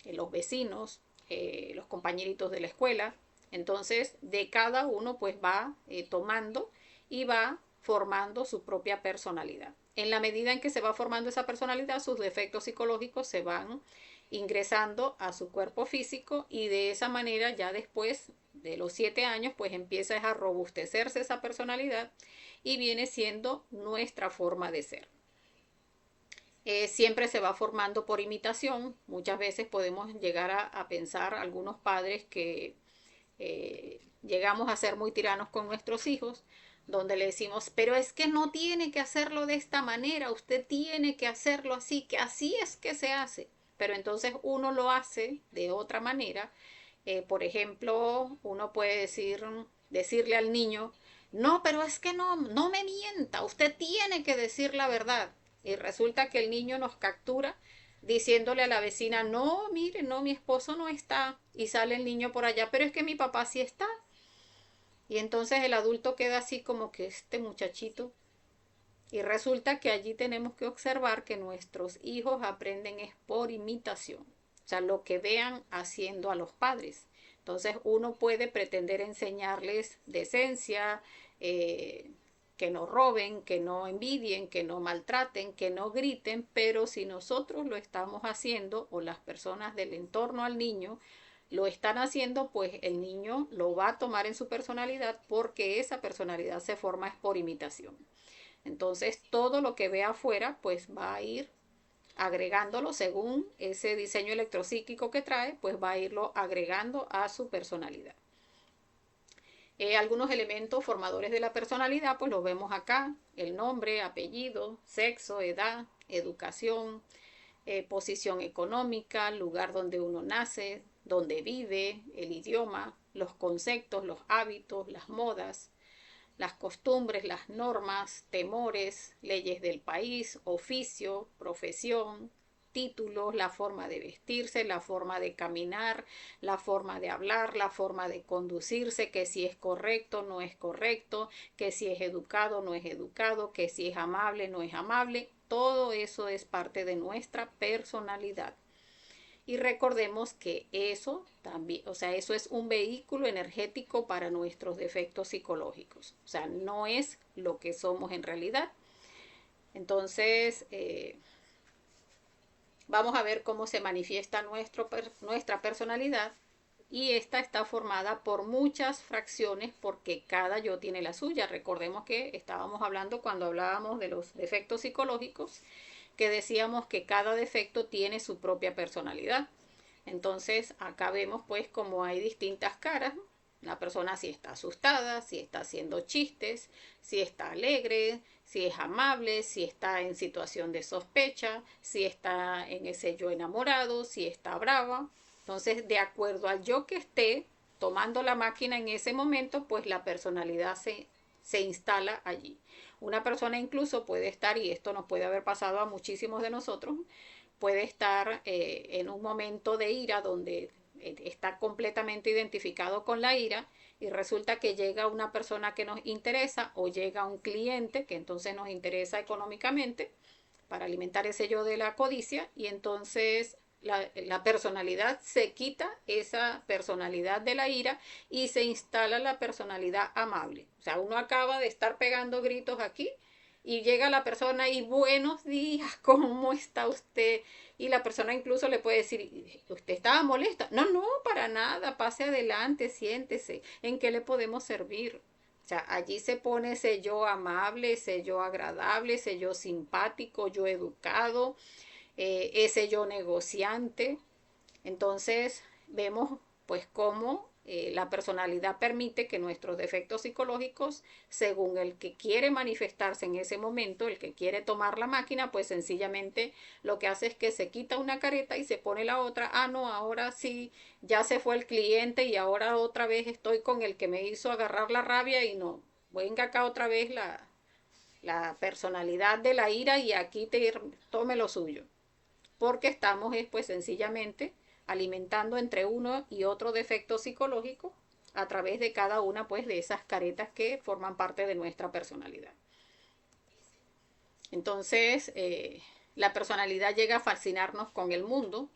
los vecinos, los compañeritos de la escuela. Entonces, de cada uno pues va tomando y va formando su propia personalidad. En la medida en que se va formando esa personalidad, sus defectos psicológicos se van ingresando a su cuerpo físico, y de esa manera ya después de los 7 años pues empieza a robustecerse esa personalidad y viene siendo nuestra forma de ser. Siempre se va formando por imitación. Muchas veces podemos llegar a pensar algunos padres que llegamos a ser muy tiranos con nuestros hijos, donde le decimos, pero es que no tiene que hacerlo de esta manera, usted tiene que hacerlo así, que así es que se hace. Pero entonces uno lo hace de otra manera. Por ejemplo, uno puede decirle al niño, no, pero es que no me mienta, usted tiene que decir la verdad. Y resulta que el niño nos captura diciéndole a la vecina, no, mire, no, mi esposo no está. Y sale el niño por allá, pero es que mi papá sí está. Y entonces el adulto queda así como que este muchachito. Y resulta que allí tenemos que observar que nuestros hijos aprenden es por imitación. O sea, lo que vean haciendo a los padres. Entonces uno puede pretender enseñarles decencia, que no roben, que no envidien, que no maltraten, que no griten, pero si nosotros lo estamos haciendo o las personas del entorno al niño lo están haciendo, pues el niño lo va a tomar en su personalidad, porque esa personalidad se forma es por imitación. Entonces todo lo que ve afuera pues va a ir agregándolo según ese diseño electropsíquico que trae, pues va a irlo agregando a su personalidad. Algunos elementos formadores de la personalidad pues los vemos acá: el nombre, apellido, sexo, edad, educación, posición económica, lugar donde uno nace, donde vive, el idioma, los conceptos, los hábitos, las modas, las costumbres, las normas, temores, leyes del país, oficio, profesión, títulos, la forma de vestirse, la forma de caminar, la forma de hablar, la forma de conducirse, que si es correcto, no es correcto, que si es educado, no es educado, que si es amable, no es amable. Todo eso es parte de nuestra personalidad. Y recordemos que eso también, o sea, eso es un vehículo energético para nuestros defectos psicológicos. O sea, no es lo que somos en realidad. Entonces, vamos a ver cómo se manifiesta nuestra personalidad. Y esta está formada por muchas fracciones, porque cada yo tiene la suya. Recordemos que estábamos hablando, cuando hablábamos de los defectos psicológicos, que decíamos que cada defecto tiene su propia personalidad. Entonces acá vemos pues como hay distintas caras. La persona si está asustada, si está haciendo chistes, si está alegre, si es amable, si está en situación de sospecha, si está en ese yo enamorado, si está brava. Entonces, de acuerdo al yo que esté tomando la máquina en ese momento, pues la personalidad se instala allí. Una persona incluso puede estar, y esto nos puede haber pasado a muchísimos de nosotros, puede estar en un momento de ira donde está completamente identificado con la ira, y resulta que llega una persona que nos interesa, o llega un cliente que entonces nos interesa económicamente para alimentar ese yo de la codicia, y entonces la personalidad, se quita esa personalidad de la ira y se instala la personalidad amable. O sea, uno acaba de estar pegando gritos aquí y llega la persona y buenos días, ¿cómo está usted? Y la persona incluso le puede decir, ¿usted estaba molesta? No, no, para nada, pase adelante, siéntese, ¿en qué le podemos servir? O sea, allí se pone ese yo amable, ese yo agradable, ese yo simpático, yo educado, ese yo negociante. Entonces vemos pues cómo la personalidad permite que nuestros defectos psicológicos, según el que quiere manifestarse en ese momento, el que quiere tomar la máquina, pues sencillamente lo que hace es que se quita una careta y se pone la otra. Ah, no, ahora sí, ya se fue el cliente y ahora otra vez estoy con el que me hizo agarrar la rabia y no, venga acá otra vez la personalidad de la ira y aquí tome lo suyo, porque estamos pues sencillamente alimentando entre uno y otro defecto psicológico a través de cada una pues de esas caretas que forman parte de nuestra personalidad. Entonces, la personalidad llega a fascinarnos con el mundo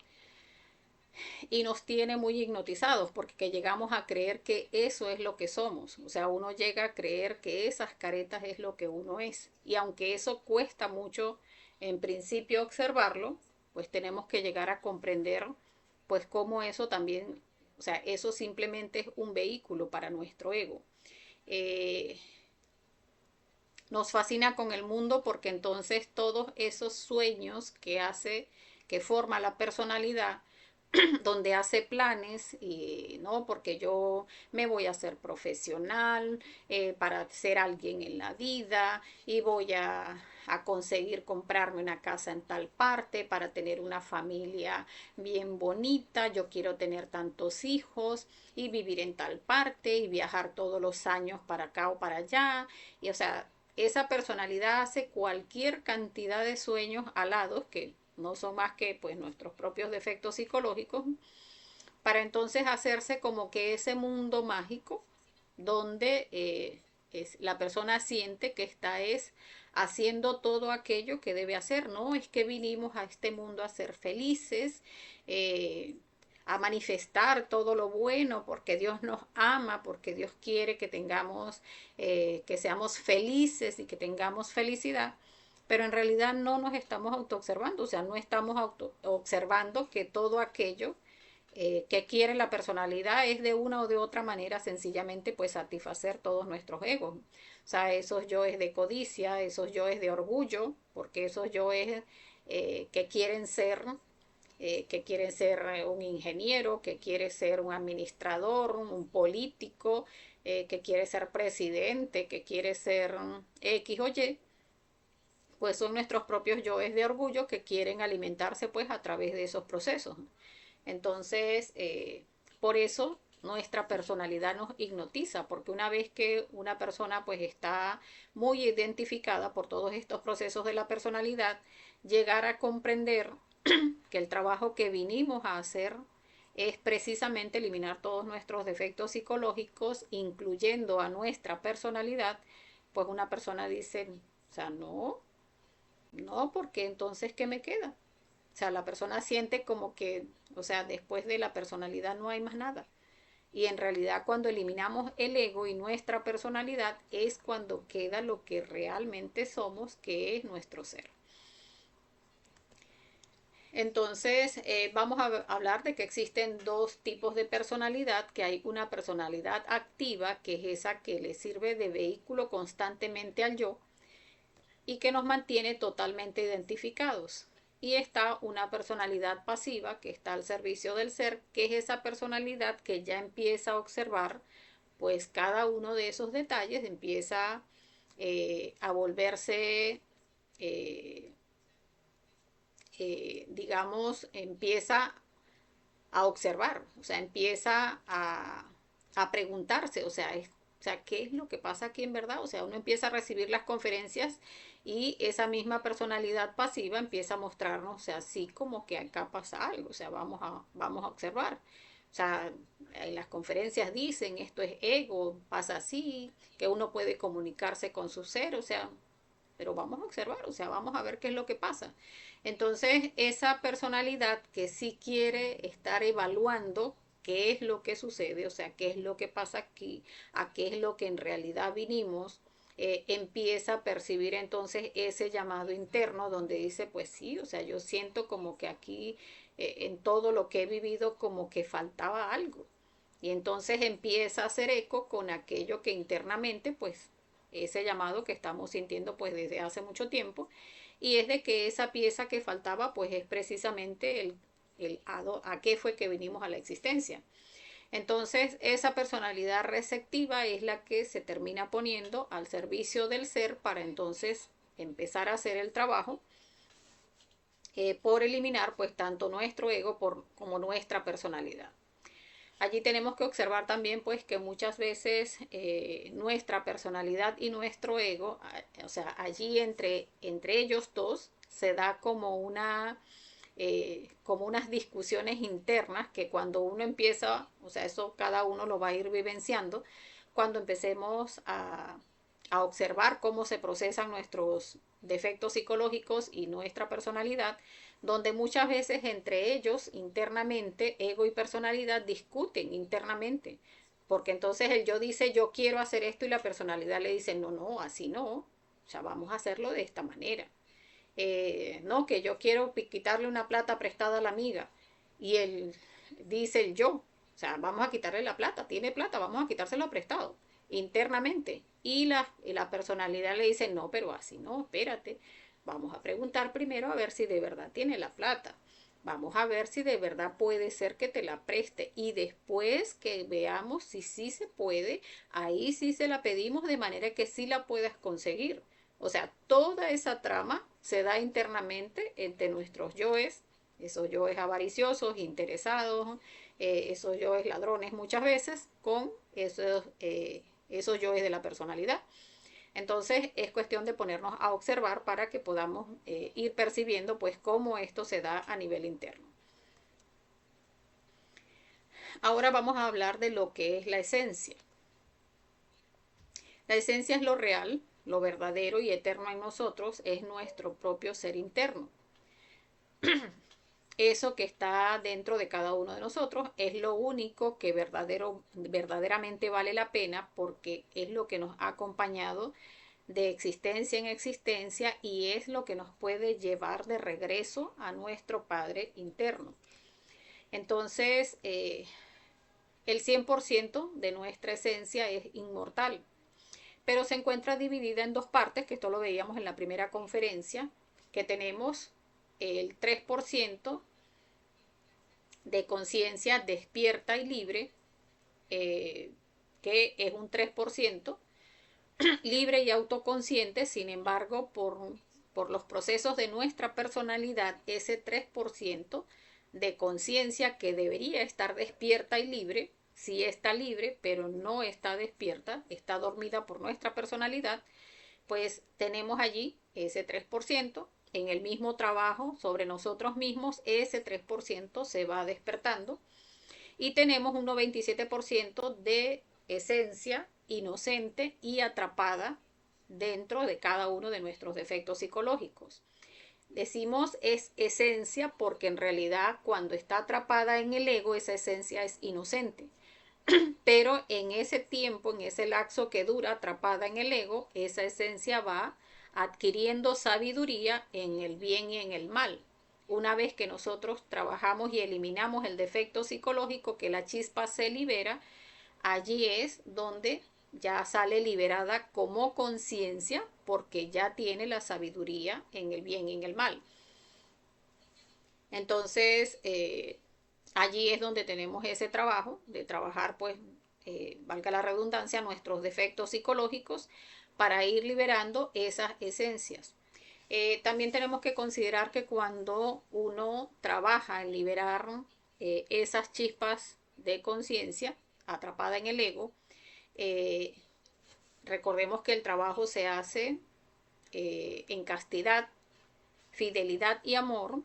y nos tiene muy hipnotizados porque llegamos a creer que eso es lo que somos. O sea, uno llega a creer que esas caretas es lo que uno es. Y aunque eso cuesta mucho en principio observarlo, pues tenemos que llegar a comprender pues cómo eso también, o sea, eso simplemente es un vehículo para nuestro ego. Eh, Nos fascina con el mundo porque entonces todos esos sueños que hace, que forma la personalidad, donde hace planes y no porque yo me voy a hacer profesional para ser alguien en la vida y voy a conseguir comprarme una casa en tal parte para tener una familia bien bonita, yo quiero tener tantos hijos y vivir en tal parte y viajar todos los años para acá o para allá y o sea esa personalidad hace cualquier cantidad de sueños alados que no son más que pues nuestros propios defectos psicológicos, para entonces hacerse como que ese mundo mágico donde la persona siente que está es haciendo todo aquello que debe hacer, ¿no? Es que vinimos a este mundo a ser felices, eh, a manifestar todo lo bueno, porque Dios nos ama, porque Dios quiere que tengamos, que seamos felices y que tengamos felicidad, pero en realidad no nos estamos autoobservando, o sea, no estamos observando que todo aquello que quiere la personalidad es de una o de otra manera sencillamente pues satisfacer todos nuestros egos. O sea, esos yoes de codicia, esos yoes de orgullo, porque esos yoes que quieren ser un ingeniero, que quiere ser un administrador, un político, que quiere ser presidente, que quiere ser X o Y, pues son nuestros propios yoes de orgullo que quieren alimentarse pues a través de esos procesos. Entonces, por eso nuestra personalidad nos hipnotiza, porque una vez que una persona pues está muy identificada por todos estos procesos de la personalidad, llegar a comprender que el trabajo que vinimos a hacer es precisamente eliminar todos nuestros defectos psicológicos, incluyendo a nuestra personalidad, pues una persona dice, o sea, no, no, porque entonces, ¿qué me queda? O sea, la persona siente como que, o sea, después de la personalidad no hay más nada. Y en realidad cuando eliminamos el ego y nuestra personalidad es cuando queda lo que realmente somos, que es nuestro ser. Entonces, vamos a hablar de que existen dos tipos de personalidad, que hay una personalidad activa, que es esa que le sirve de vehículo constantemente al yo, y que nos mantiene totalmente identificados. Y está una personalidad pasiva que está al servicio del ser, que es esa personalidad que ya empieza a observar pues cada uno de esos detalles, empieza a volverse, eh, digamos, empieza a observar, o sea, empieza a preguntarse, o sea, ¿qué es lo que pasa aquí en verdad? O sea, uno empieza a recibir las conferencias y esa misma personalidad pasiva empieza a mostrarnos, o sea, así como que acá pasa algo, o sea, vamos a observar. O sea, en las conferencias dicen esto es ego, pasa así, que uno puede comunicarse con su ser, o sea, pero vamos a observar, o sea, vamos a ver qué es lo que pasa. Entonces, esa personalidad que sí quiere estar evaluando qué es lo que sucede, o sea, qué es lo que pasa aquí, a qué es lo que en realidad vinimos, empieza a percibir entonces ese llamado interno donde dice, pues sí, o sea, yo siento como que aquí en todo lo que he vivido como que faltaba algo. Y entonces empieza a hacer eco con aquello que internamente, pues, ese llamado que estamos sintiendo pues desde hace mucho tiempo, y es de que esa pieza que faltaba pues es precisamente a qué fue que vinimos a la existencia. Entonces, esa personalidad receptiva es la que se termina poniendo al servicio del ser para entonces empezar a hacer el trabajo por eliminar pues tanto nuestro ego como nuestra personalidad. Allí tenemos que observar también pues que muchas veces nuestra personalidad y nuestro ego, o sea, allí entre ellos dos se da como unas discusiones internas que cuando uno empieza, o sea, eso cada uno lo va a ir vivenciando, cuando empecemos a observar cómo se procesan nuestros defectos psicológicos y nuestra personalidad, donde muchas veces entre ellos internamente, ego y personalidad discuten internamente, porque entonces el yo dice yo quiero hacer esto y la personalidad le dice no, no, así no, o sea, vamos a hacerlo de esta manera. No, que yo quiero quitarle una plata prestada a la amiga y él dice el yo, o sea, vamos a quitarle la plata, tiene plata, vamos a quitárselo prestado internamente. Y la personalidad le dice, no, pero así no, espérate, vamos a preguntar primero a ver si de verdad tiene la plata. Vamos a ver si de verdad puede ser que te la preste y después que veamos si sí se puede, ahí sí se la pedimos de manera que sí la puedas conseguir. O sea, toda esa trama se da internamente entre nuestros yoes, esos yoes avariciosos, interesados, esos yoes ladrones muchas veces, con esos yoes de la personalidad. Entonces es cuestión de ponernos a observar para que podamos ir percibiendo pues cómo esto se da a nivel interno. Ahora vamos a hablar de lo que es la esencia. La esencia es lo real, lo verdadero y eterno en nosotros, es nuestro propio ser interno. Eso que está dentro de cada uno de nosotros es lo único que verdaderamente vale la pena porque es lo que nos ha acompañado de existencia en existencia y es lo que nos puede llevar de regreso a nuestro Padre interno. Entonces, el 100% de nuestra esencia es inmortal, pero se encuentra dividida en dos partes, que esto lo veíamos en la primera conferencia, que tenemos el 3% de conciencia despierta y libre, que es un 3% libre y autoconsciente, sin embargo, por los procesos de nuestra personalidad, ese 3% de conciencia que debería estar despierta y libre, sí está libre, pero no está despierta, está dormida por nuestra personalidad, pues tenemos allí ese 3%. En el mismo trabajo sobre nosotros mismos, ese 3% se va despertando y tenemos un 97% de esencia inocente y atrapada dentro de cada uno de nuestros defectos psicológicos. Decimos es esencia porque en realidad cuando está atrapada en el ego, esa esencia es inocente. Pero en ese tiempo, en ese lapso que dura atrapada en el ego, esa esencia va adquiriendo sabiduría en el bien y en el mal. Una vez que nosotros trabajamos y eliminamos el defecto psicológico, que la chispa se libera, allí es donde ya sale liberada como conciencia porque ya tiene la sabiduría en el bien y en el mal. Entonces, allí es donde tenemos ese trabajo de trabajar, pues, valga la redundancia, nuestros defectos psicológicos para ir liberando esas esencias. También tenemos que considerar que cuando uno trabaja en liberar esas chispas de conciencia atrapada en el ego, eh, recordemos que el trabajo se hace en castidad, fidelidad y amor.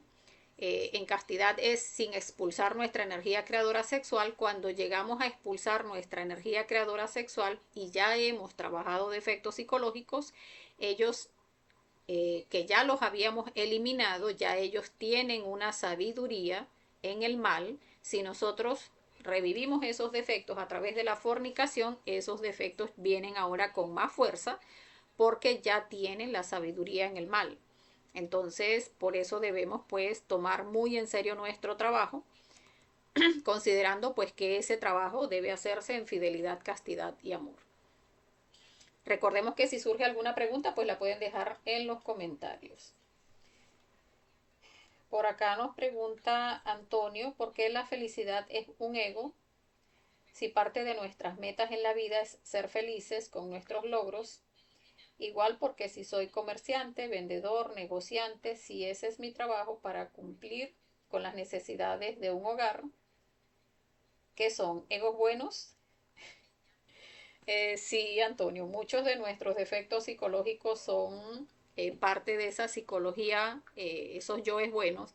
En castidad es sin expulsar nuestra energía creadora sexual. Cuando llegamos a expulsar nuestra energía creadora sexual y ya hemos trabajado defectos psicológicos, ellos que ya los habíamos eliminado, ya ellos tienen una sabiduría en el mal. Si nosotros revivimos esos defectos a través de la fornicación, esos defectos vienen ahora con más fuerza porque ya tienen la sabiduría en el mal. Entonces, por eso debemos pues tomar muy en serio nuestro trabajo, considerando pues que ese trabajo debe hacerse en fidelidad, castidad y amor. Recordemos que si surge alguna pregunta, pues la pueden dejar en los comentarios. Por acá nos pregunta Antonio, ¿por qué la felicidad es un ego? Si parte de nuestras metas en la vida es ser felices con nuestros logros, igual porque si soy comerciante, vendedor, negociante, si ese es mi trabajo para cumplir con las necesidades de un hogar, ¿qué son? ¿Egos buenos? Sí, Antonio, muchos de nuestros defectos psicológicos son parte de esa psicología, esos yoes buenos.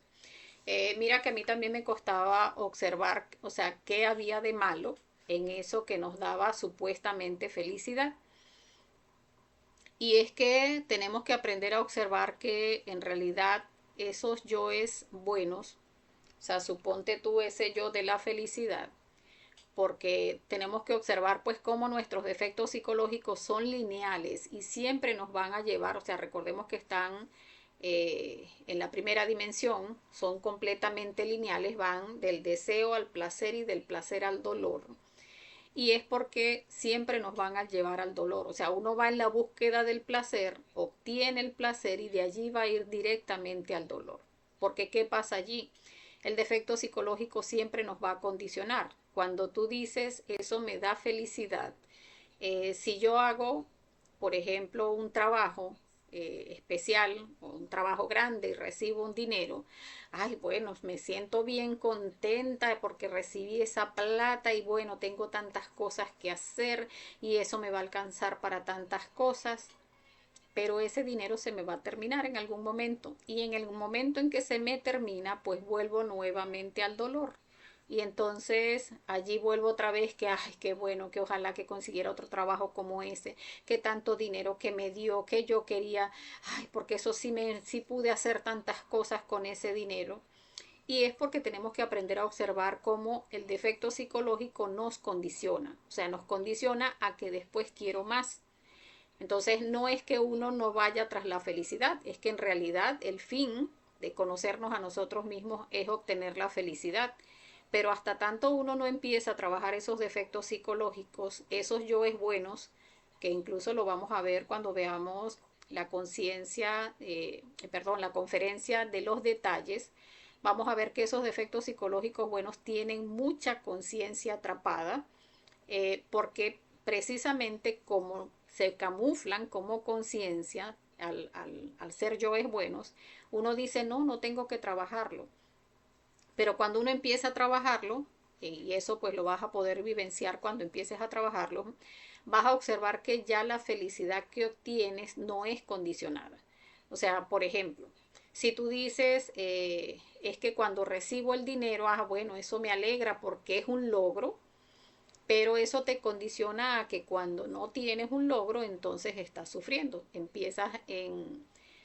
Mira que a mí también me costaba observar, o sea, qué había de malo en eso que nos daba supuestamente felicidad. Y es que tenemos que aprender a observar que en realidad esos yoes buenos, o sea, suponte tú ese yo de la felicidad, porque tenemos que observar pues cómo nuestros defectos psicológicos son lineales y siempre nos van a llevar, o sea, recordemos que están en la primera dimensión, son completamente lineales, van del deseo al placer y del placer al dolor. Y es porque siempre nos van a llevar al dolor. O sea, uno va en la búsqueda del placer, obtiene el placer y de allí va a ir directamente al dolor. Porque ¿qué pasa allí? El defecto psicológico siempre nos va a condicionar. Cuando tú dices, eso me da felicidad, si yo hago, por ejemplo, un trabajo especial o un trabajo grande y recibo un dinero, ay, bueno, me siento bien contenta porque recibí esa plata y bueno, tengo tantas cosas que hacer y eso me va a alcanzar para tantas cosas, pero ese dinero se me va a terminar en algún momento y en el momento en que se me termina, pues vuelvo nuevamente al dolor. Y entonces allí vuelvo otra vez que, ay, qué bueno, que ojalá que consiguiera otro trabajo como ese, que tanto dinero que me dio, que yo quería, ay, porque eso sí pude hacer tantas cosas con ese dinero. Y es porque tenemos que aprender a observar cómo el defecto psicológico nos condiciona, o sea, nos condiciona a que después quiero más. Entonces no es que uno no vaya tras la felicidad, es que en realidad el fin de conocernos a nosotros mismos es obtener la felicidad. Pero hasta tanto uno no empieza a trabajar esos defectos psicológicos, esos yoes buenos, que incluso lo vamos a ver cuando veamos la conciencia, perdón, la conferencia de los detalles, vamos a ver que esos defectos psicológicos buenos tienen mucha conciencia atrapada, porque precisamente como se camuflan como conciencia al ser yoes buenos, uno dice, no, no tengo que trabajarlo. Pero cuando uno empieza a trabajarlo, y eso pues lo vas a poder vivenciar cuando empieces a trabajarlo, vas a observar que ya la felicidad que obtienes no es condicionada. O sea, por ejemplo, si tú dices, es que cuando recibo el dinero, ah, bueno, eso me alegra porque es un logro, pero eso te condiciona a que cuando no tienes un logro, entonces estás sufriendo. Empiezas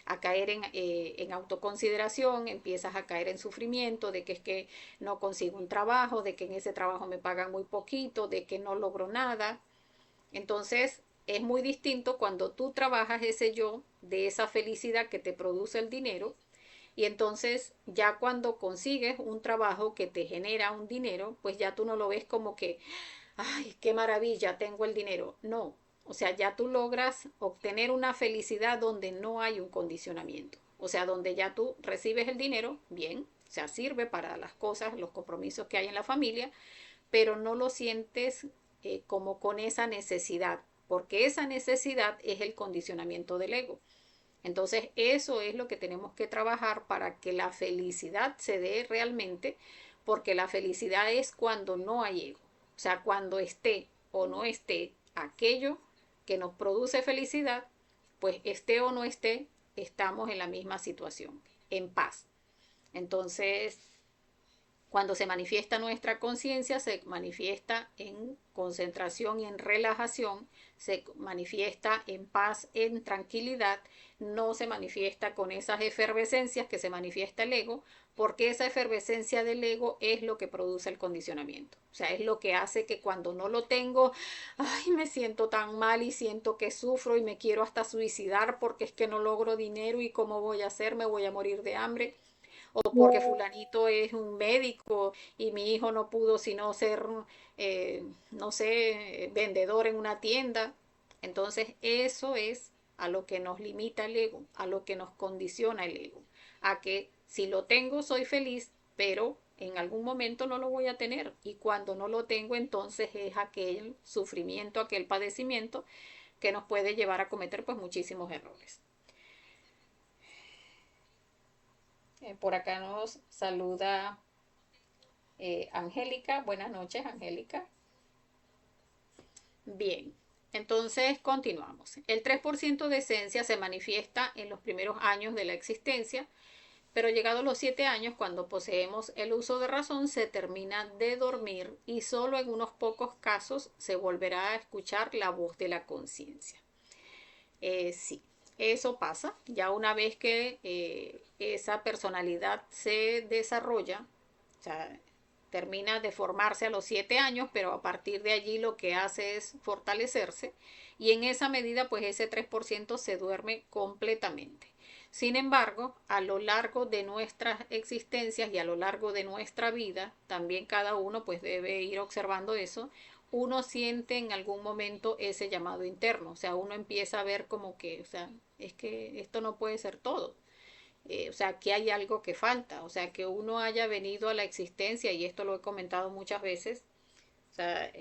a caer en autoconsideración, empiezas a caer en sufrimiento de que es que no consigo un trabajo, de que en ese trabajo me pagan muy poquito, de que no logro nada. Entonces es muy distinto cuando tú trabajas ese yo de esa felicidad que te produce el dinero y entonces ya cuando consigues un trabajo que te genera un dinero, pues ya tú no lo ves como que, ay, qué maravilla, tengo el dinero. No, o sea, ya tú logras obtener una felicidad donde no hay un condicionamiento. O sea, donde ya tú recibes el dinero, bien, o sea, sirve para las cosas, los compromisos que hay en la familia, pero no lo sientes como con esa necesidad, porque esa necesidad es el condicionamiento del ego. Entonces, eso es lo que tenemos que trabajar para que la felicidad se dé realmente, porque la felicidad es cuando no hay ego. O sea, cuando esté o no esté aquello que nos produce felicidad, pues esté o no esté, estamos en la misma situación, en paz. Entonces, Cuando se manifiesta nuestra conciencia, se manifiesta en concentración y en relajación, se manifiesta en paz, en tranquilidad, no se manifiesta con esas efervescencias que se manifiesta el ego, porque esa efervescencia del ego es lo que produce el condicionamiento. O sea, es lo que hace que cuando no lo tengo, ay, me siento tan mal y siento que sufro y me quiero hasta suicidar porque es que no logro dinero y cómo voy a hacer, me voy a morir de hambre, o porque fulanito es un médico y mi hijo no pudo sino ser, no sé, vendedor en una tienda. Entonces eso es a lo que nos limita el ego, a lo que nos condiciona el ego, a que si lo tengo soy feliz, pero en algún momento no lo voy a tener y cuando no lo tengo entonces es aquel sufrimiento, aquel padecimiento que nos puede llevar a cometer pues muchísimos errores. Por acá nos saluda Angélica. Buenas noches, Angélica. Bien, entonces continuamos. El 3% de esencia se manifiesta en los primeros años de la existencia, pero llegados los 7 años, cuando poseemos el uso de razón, se termina de dormir y solo en unos pocos casos se volverá a escuchar la voz de la conciencia. Sí, eso pasa. Ya una vez que esa personalidad se desarrolla, o sea, termina de formarse a los 7 años, pero a partir de allí lo que hace es fortalecerse y en esa medida pues ese 3% se duerme completamente. Sin embargo, a lo largo de nuestras existencias y a lo largo de nuestra vida, también cada uno pues debe ir observando eso, uno siente en algún momento ese llamado interno, o sea, uno empieza a ver como que, o sea, es que esto no puede ser todo. O sea, que hay algo que falta, o sea, que uno haya venido a la existencia, y esto lo he comentado muchas veces, o sea,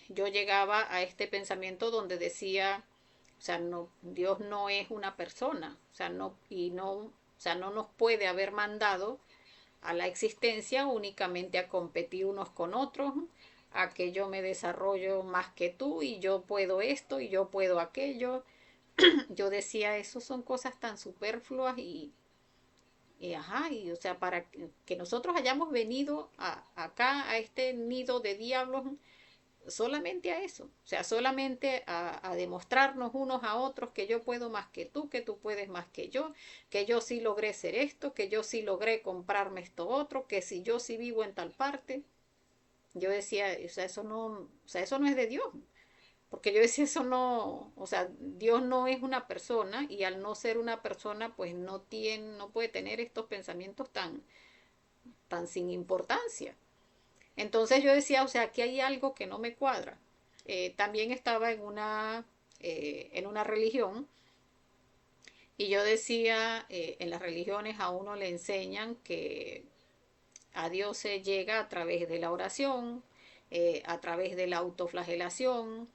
yo llegaba a este pensamiento donde decía, o sea, no, Dios no es una persona, o sea, no, y no, o sea, no nos puede haber mandado a la existencia únicamente a competir unos con otros, a que yo me desarrollo más que tú y yo puedo esto y yo puedo aquello. Yo decía, eso son cosas tan superfluas ajá, y o sea, para que nosotros hayamos venido acá a este nido de diablos solamente a eso, o sea, solamente a demostrarnos unos a otros que yo puedo más que tú puedes más que yo sí logré ser esto, que yo sí logré comprarme esto otro, que si yo sí vivo en tal parte. Yo decía, o sea, eso no es de Dios, porque yo decía, eso no, o sea, Dios no es una persona y al no ser una persona, pues no tiene, no puede tener estos pensamientos tan sin importancia. Entonces yo decía, o sea, aquí hay algo que no me cuadra. También estaba en una religión y yo decía, en las religiones a uno le enseñan que a Dios se llega a través de la oración, a través de la autoflagelación,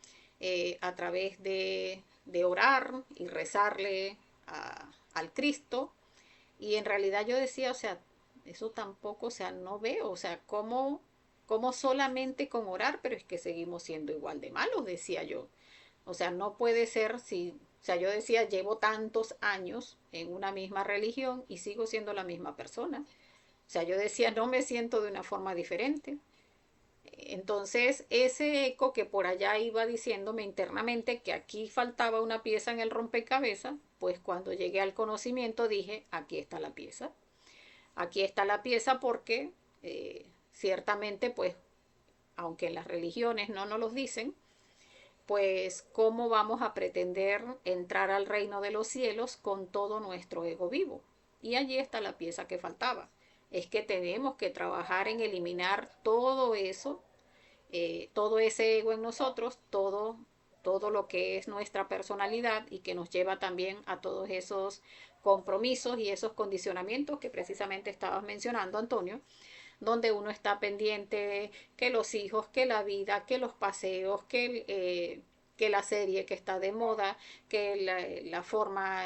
a través de orar y rezarle al Cristo. Y en realidad yo decía, o sea, eso tampoco, o sea, no veo, o sea, cómo solamente con orar, pero es que seguimos siendo igual de malos, decía yo. O sea, no puede ser si, o sea, yo decía, llevo tantos años en una misma religión y sigo siendo la misma persona. O sea, yo decía, no me siento de una forma diferente. Entonces, ese eco que por allá iba diciéndome internamente que aquí faltaba una pieza en el rompecabezas, pues cuando llegué al conocimiento dije, aquí está la pieza. Aquí está la pieza porque ciertamente, pues, aunque en las religiones no nos los dicen, pues cómo vamos a pretender entrar al reino de los cielos con todo nuestro ego vivo. Y allí está la pieza que faltaba. Es que tenemos que trabajar en eliminar todo eso, todo ese ego en nosotros, todo lo que es nuestra personalidad y que nos lleva también a todos esos compromisos y esos condicionamientos que precisamente estabas mencionando, Antonio, donde uno está pendiente que los hijos, que la vida, que los paseos, que la serie que está de moda, que la forma,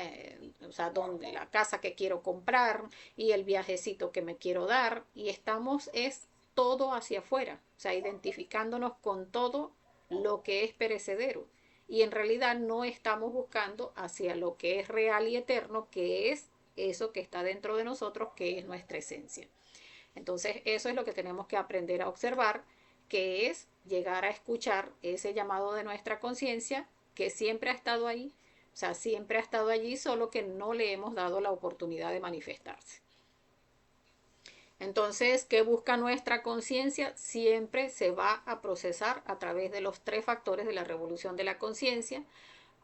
o sea, donde la casa que quiero comprar y el viajecito que me quiero dar. Y estamos es todo hacia afuera, o sea, identificándonos con todo lo que es perecedero. Y en realidad no estamos buscando hacia lo que es real y eterno, que es eso que está dentro de nosotros, que es nuestra esencia. Entonces, eso es lo que tenemos que aprender a observar, que es llegar a escuchar ese llamado de nuestra conciencia que siempre ha estado ahí, o sea, siempre ha estado allí, solo que no le hemos dado la oportunidad de manifestarse. Entonces, ¿qué busca nuestra conciencia? Siempre se va a procesar a través de los tres factores de la revolución de la conciencia,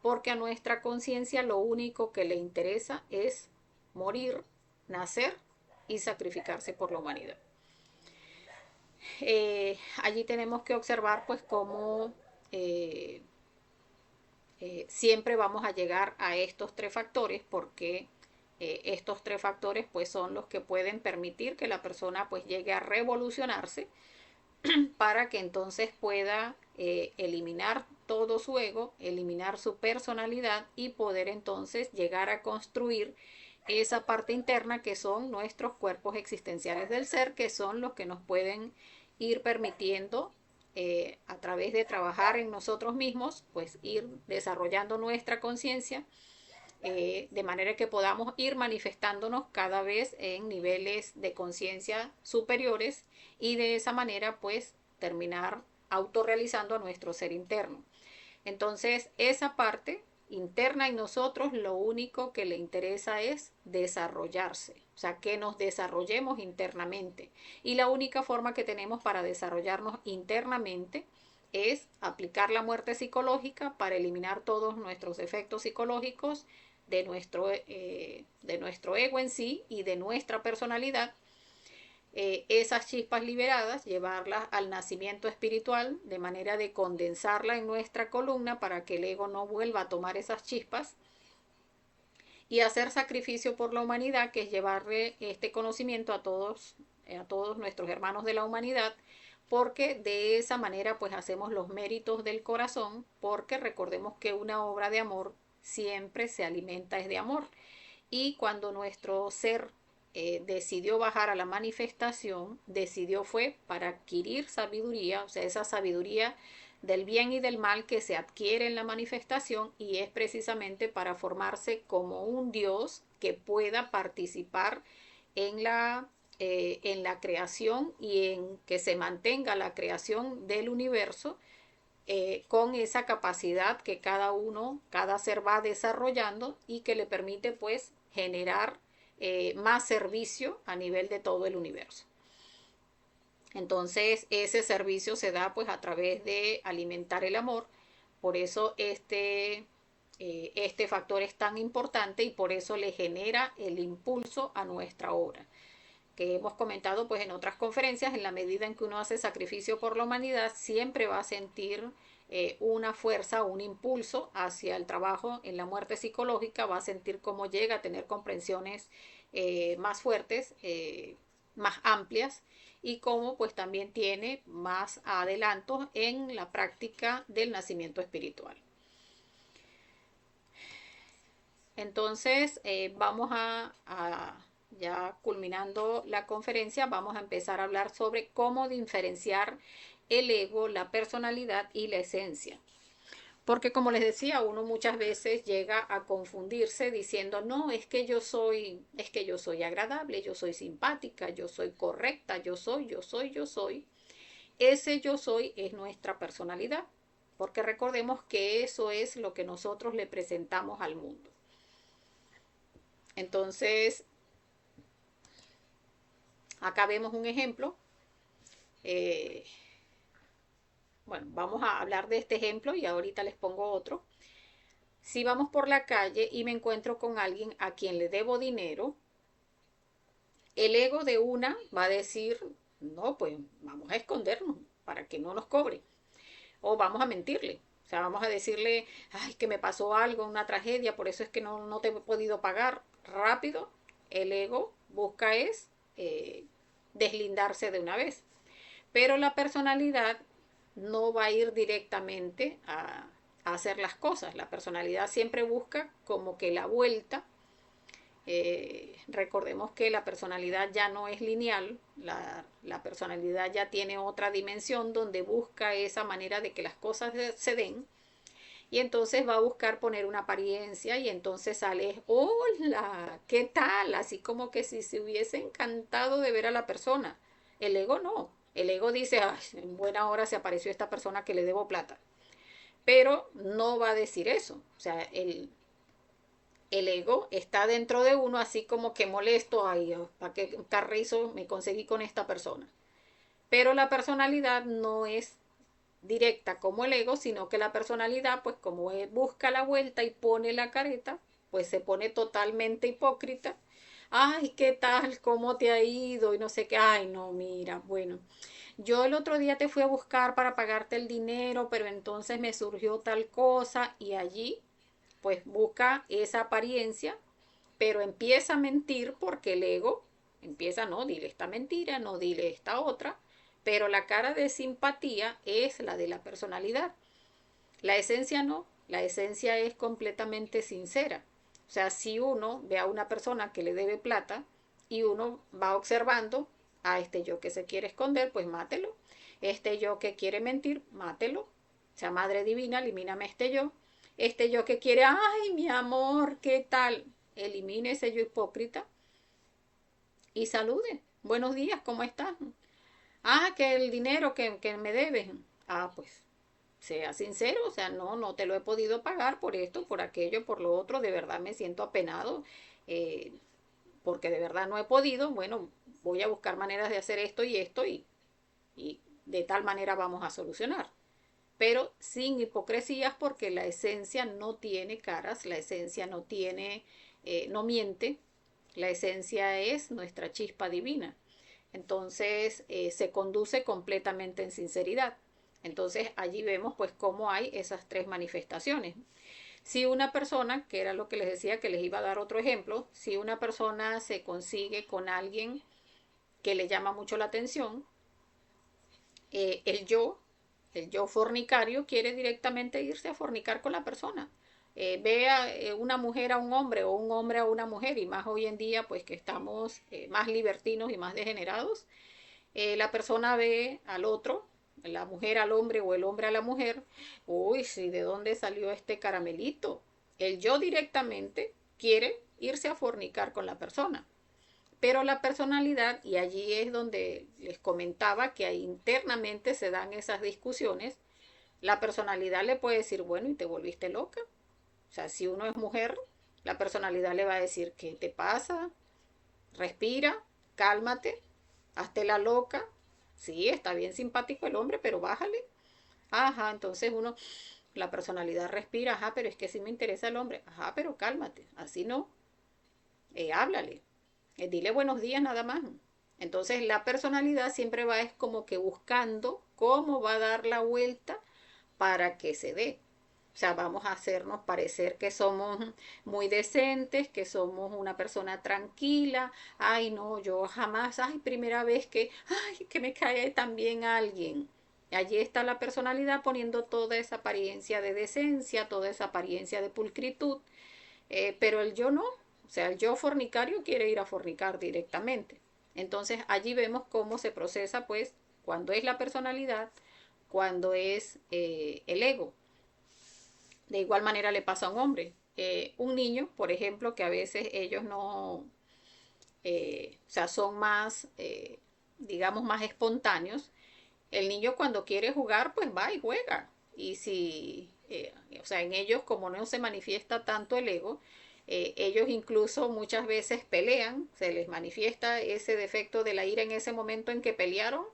porque a nuestra conciencia lo único que le interesa es morir, nacer y sacrificarse por la humanidad. Allí tenemos que observar pues cómo siempre vamos a llegar a estos tres factores, porque estos tres factores pues son los que pueden permitir que la persona pues llegue a revolucionarse para que entonces pueda eliminar todo su ego, eliminar su personalidad y poder entonces llegar a construir esa parte interna que son nuestros cuerpos existenciales del ser, que son los que nos pueden ir permitiendo a través de trabajar en nosotros mismos, pues ir desarrollando nuestra conciencia de manera que podamos ir manifestándonos cada vez en niveles de conciencia superiores y de esa manera pues terminar autorrealizando a nuestro ser interno. Entonces esa parte interna en nosotros lo único que le interesa es desarrollarse, o sea, que nos desarrollemos internamente. Y la única forma que tenemos para desarrollarnos internamente es aplicar la muerte psicológica para eliminar todos nuestros efectos psicológicos de nuestro ego en sí y de nuestra personalidad. Esas chispas liberadas, llevarlas al nacimiento espiritual de manera de condensarla en nuestra columna para que el ego no vuelva a tomar esas chispas y hacer sacrificio por la humanidad, que es llevarle este conocimiento a todos nuestros hermanos de la humanidad, porque de esa manera pues hacemos los méritos del corazón, porque recordemos que una obra de amor siempre se alimenta es de amor. Y cuando nuestro ser decidió bajar a la manifestación, decidió fue para adquirir sabiduría, o sea, esa sabiduría del bien y del mal que se adquiere en la manifestación, y es precisamente para formarse como un Dios que pueda participar en la creación y en que se mantenga la creación del universo con esa capacidad que cada ser va desarrollando y que le permite pues generar más servicio a nivel de todo el universo. Entonces ese servicio se da pues a través de alimentar el amor. Por eso este factor es tan importante y por eso le genera el impulso a nuestra obra, que hemos comentado pues en otras conferencias. En la medida en que uno hace sacrificio por la humanidad, siempre va a sentir una fuerza, un impulso hacia el trabajo en la muerte psicológica, va a sentir cómo llega a tener comprensiones más fuertes, más amplias, y cómo pues también tiene más adelantos en la práctica del nacimiento espiritual. Entonces vamos ya culminando la conferencia, vamos a empezar a hablar sobre cómo diferenciar el ego, la personalidad y la esencia. Porque como les decía, uno muchas veces llega a confundirse diciendo, no, es que yo soy agradable, yo soy simpática, yo soy correcta, yo soy. Ese yo soy es nuestra personalidad, porque recordemos que eso es lo que nosotros le presentamos al mundo. Entonces, acá vemos un ejemplo. Bueno, vamos a hablar de este ejemplo y ahorita les pongo otro. Si vamos por la calle y me encuentro con alguien a quien le debo dinero, el ego de una va a decir, no, pues vamos a escondernos para que no nos cobre. O vamos a mentirle. O sea, vamos a decirle, ay, que me pasó algo, una tragedia, por eso es que no te he podido pagar. Rápido, el ego busca es deslindarse de una vez. Pero la personalidad no va a ir directamente a hacer las cosas. La personalidad siempre busca como que la vuelta. Recordemos que la personalidad ya no es lineal, la personalidad ya tiene otra dimensión donde busca esa manera de que las cosas se den, Y entonces va a buscar poner una apariencia y entonces sale, hola, ¿qué tal? Así como que si se hubiese encantado de ver a la persona. El ego no. El ego dice, ay, en buena hora se apareció esta persona que le debo plata. Pero no va a decir eso. O sea, el ego está dentro de uno así como que molesto, ay, ¿para qué carrizo me conseguí con esta persona? Pero la personalidad no es directa como el ego, sino que la personalidad, pues como busca la vuelta y pone la careta, pues se pone totalmente hipócrita. Ay, ¿qué tal? ¿Cómo te ha ido? Y no sé qué. Ay, no, mira, bueno, yo el otro día te fui a buscar para pagarte el dinero, pero entonces me surgió tal cosa y allí, pues busca esa apariencia, pero empieza a mentir porque el ego empieza, no, dile esta mentira, no dile esta otra, pero la cara de simpatía es la de la personalidad. La esencia no, la esencia es completamente sincera. O sea, si uno ve a una persona que le debe plata y uno va observando a este yo que se quiere esconder, pues mátelo. Este yo que quiere mentir, mátelo. O sea, Madre Divina, elimíname este yo. Este yo que quiere, ay, mi amor, ¿qué tal? Elimine ese yo hipócrita y salude. Buenos días, ¿cómo estás? Ah, que el dinero que me debes. Ah, pues sea sincero, o sea, no, no te lo he podido pagar por esto, por aquello, por lo otro, de verdad me siento apenado, eh, porque de verdad no he podido, bueno, voy a buscar maneras de hacer esto y de tal manera vamos a solucionar. Pero sin hipocresías porque la esencia no tiene caras, la esencia no tiene, no miente, la esencia es nuestra chispa divina. Entonces se conduce completamente en sinceridad. Entonces allí vemos pues cómo hay esas tres manifestaciones. Si una persona, que era lo que les decía que les iba a dar otro ejemplo, si una persona se consigue con alguien que le llama mucho la atención, eh, el yo, el yo fornicario quiere directamente irse a fornicar con la persona. Ve a una mujer a un hombre o un hombre a una mujer y más hoy en día pues que estamos más libertinos y más degenerados, la persona ve al otro, la mujer al hombre o el hombre a la mujer, uy, sí, ¿de dónde salió este caramelito? El yo directamente quiere irse a fornicar con la persona. Pero la personalidad, y allí es donde les comentaba que ahí internamente se dan esas discusiones, la personalidad le puede decir, bueno, y te volviste loca. O sea, si uno es mujer, la personalidad le va a decir, ¿qué te pasa? Respira, cálmate, hazte la loca. Sí, está bien simpático el hombre, pero bájale. Ajá, entonces uno, la personalidad respira, ajá, pero es que sí me interesa el hombre. Ajá, pero cálmate, así no, háblale, dile buenos días nada más. Entonces la personalidad siempre va es como que buscando cómo va a dar la vuelta para que se dé. O sea, vamos a hacernos parecer que somos muy decentes, que somos una persona tranquila. Ay, no, yo jamás, ay, primera vez ay, que me cae tan bien alguien. Allí está la personalidad poniendo toda esa apariencia de decencia, toda esa apariencia de pulcritud, pero el yo no. O sea, el yo fornicario quiere ir a fornicar directamente. Entonces allí vemos cómo se procesa, pues, cuando es la personalidad, cuando es el ego. De igual manera le pasa a un hombre. Un niño, por ejemplo, que a veces ellos no, o sea, son más, digamos, más espontáneos. El niño cuando quiere jugar, pues va y juega. Y si, o sea, en ellos como no se manifiesta tanto el ego, ellos incluso muchas veces pelean, se les manifiesta ese defecto de la ira en ese momento en que pelearon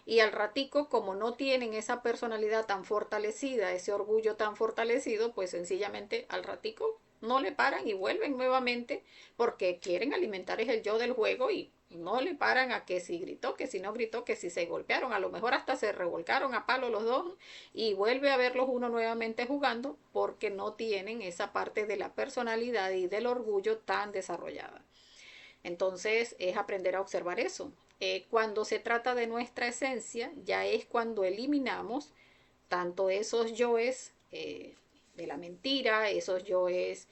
y al ratico, como no tienen esa personalidad tan fortalecida, ese orgullo tan fortalecido, pues sencillamente al ratico no le paran y vuelven nuevamente porque quieren alimentar es el yo del juego y no le paran a que si gritó, que si no gritó, que si se golpearon, a lo mejor hasta se revolcaron a palo los dos y vuelve a verlos uno nuevamente jugando porque no tienen esa parte de la personalidad y del orgullo tan desarrollada. Entonces es aprender a observar eso. Cuando se trata de nuestra esencia, ya es cuando eliminamos tanto esos yoes de la mentira, esos yoes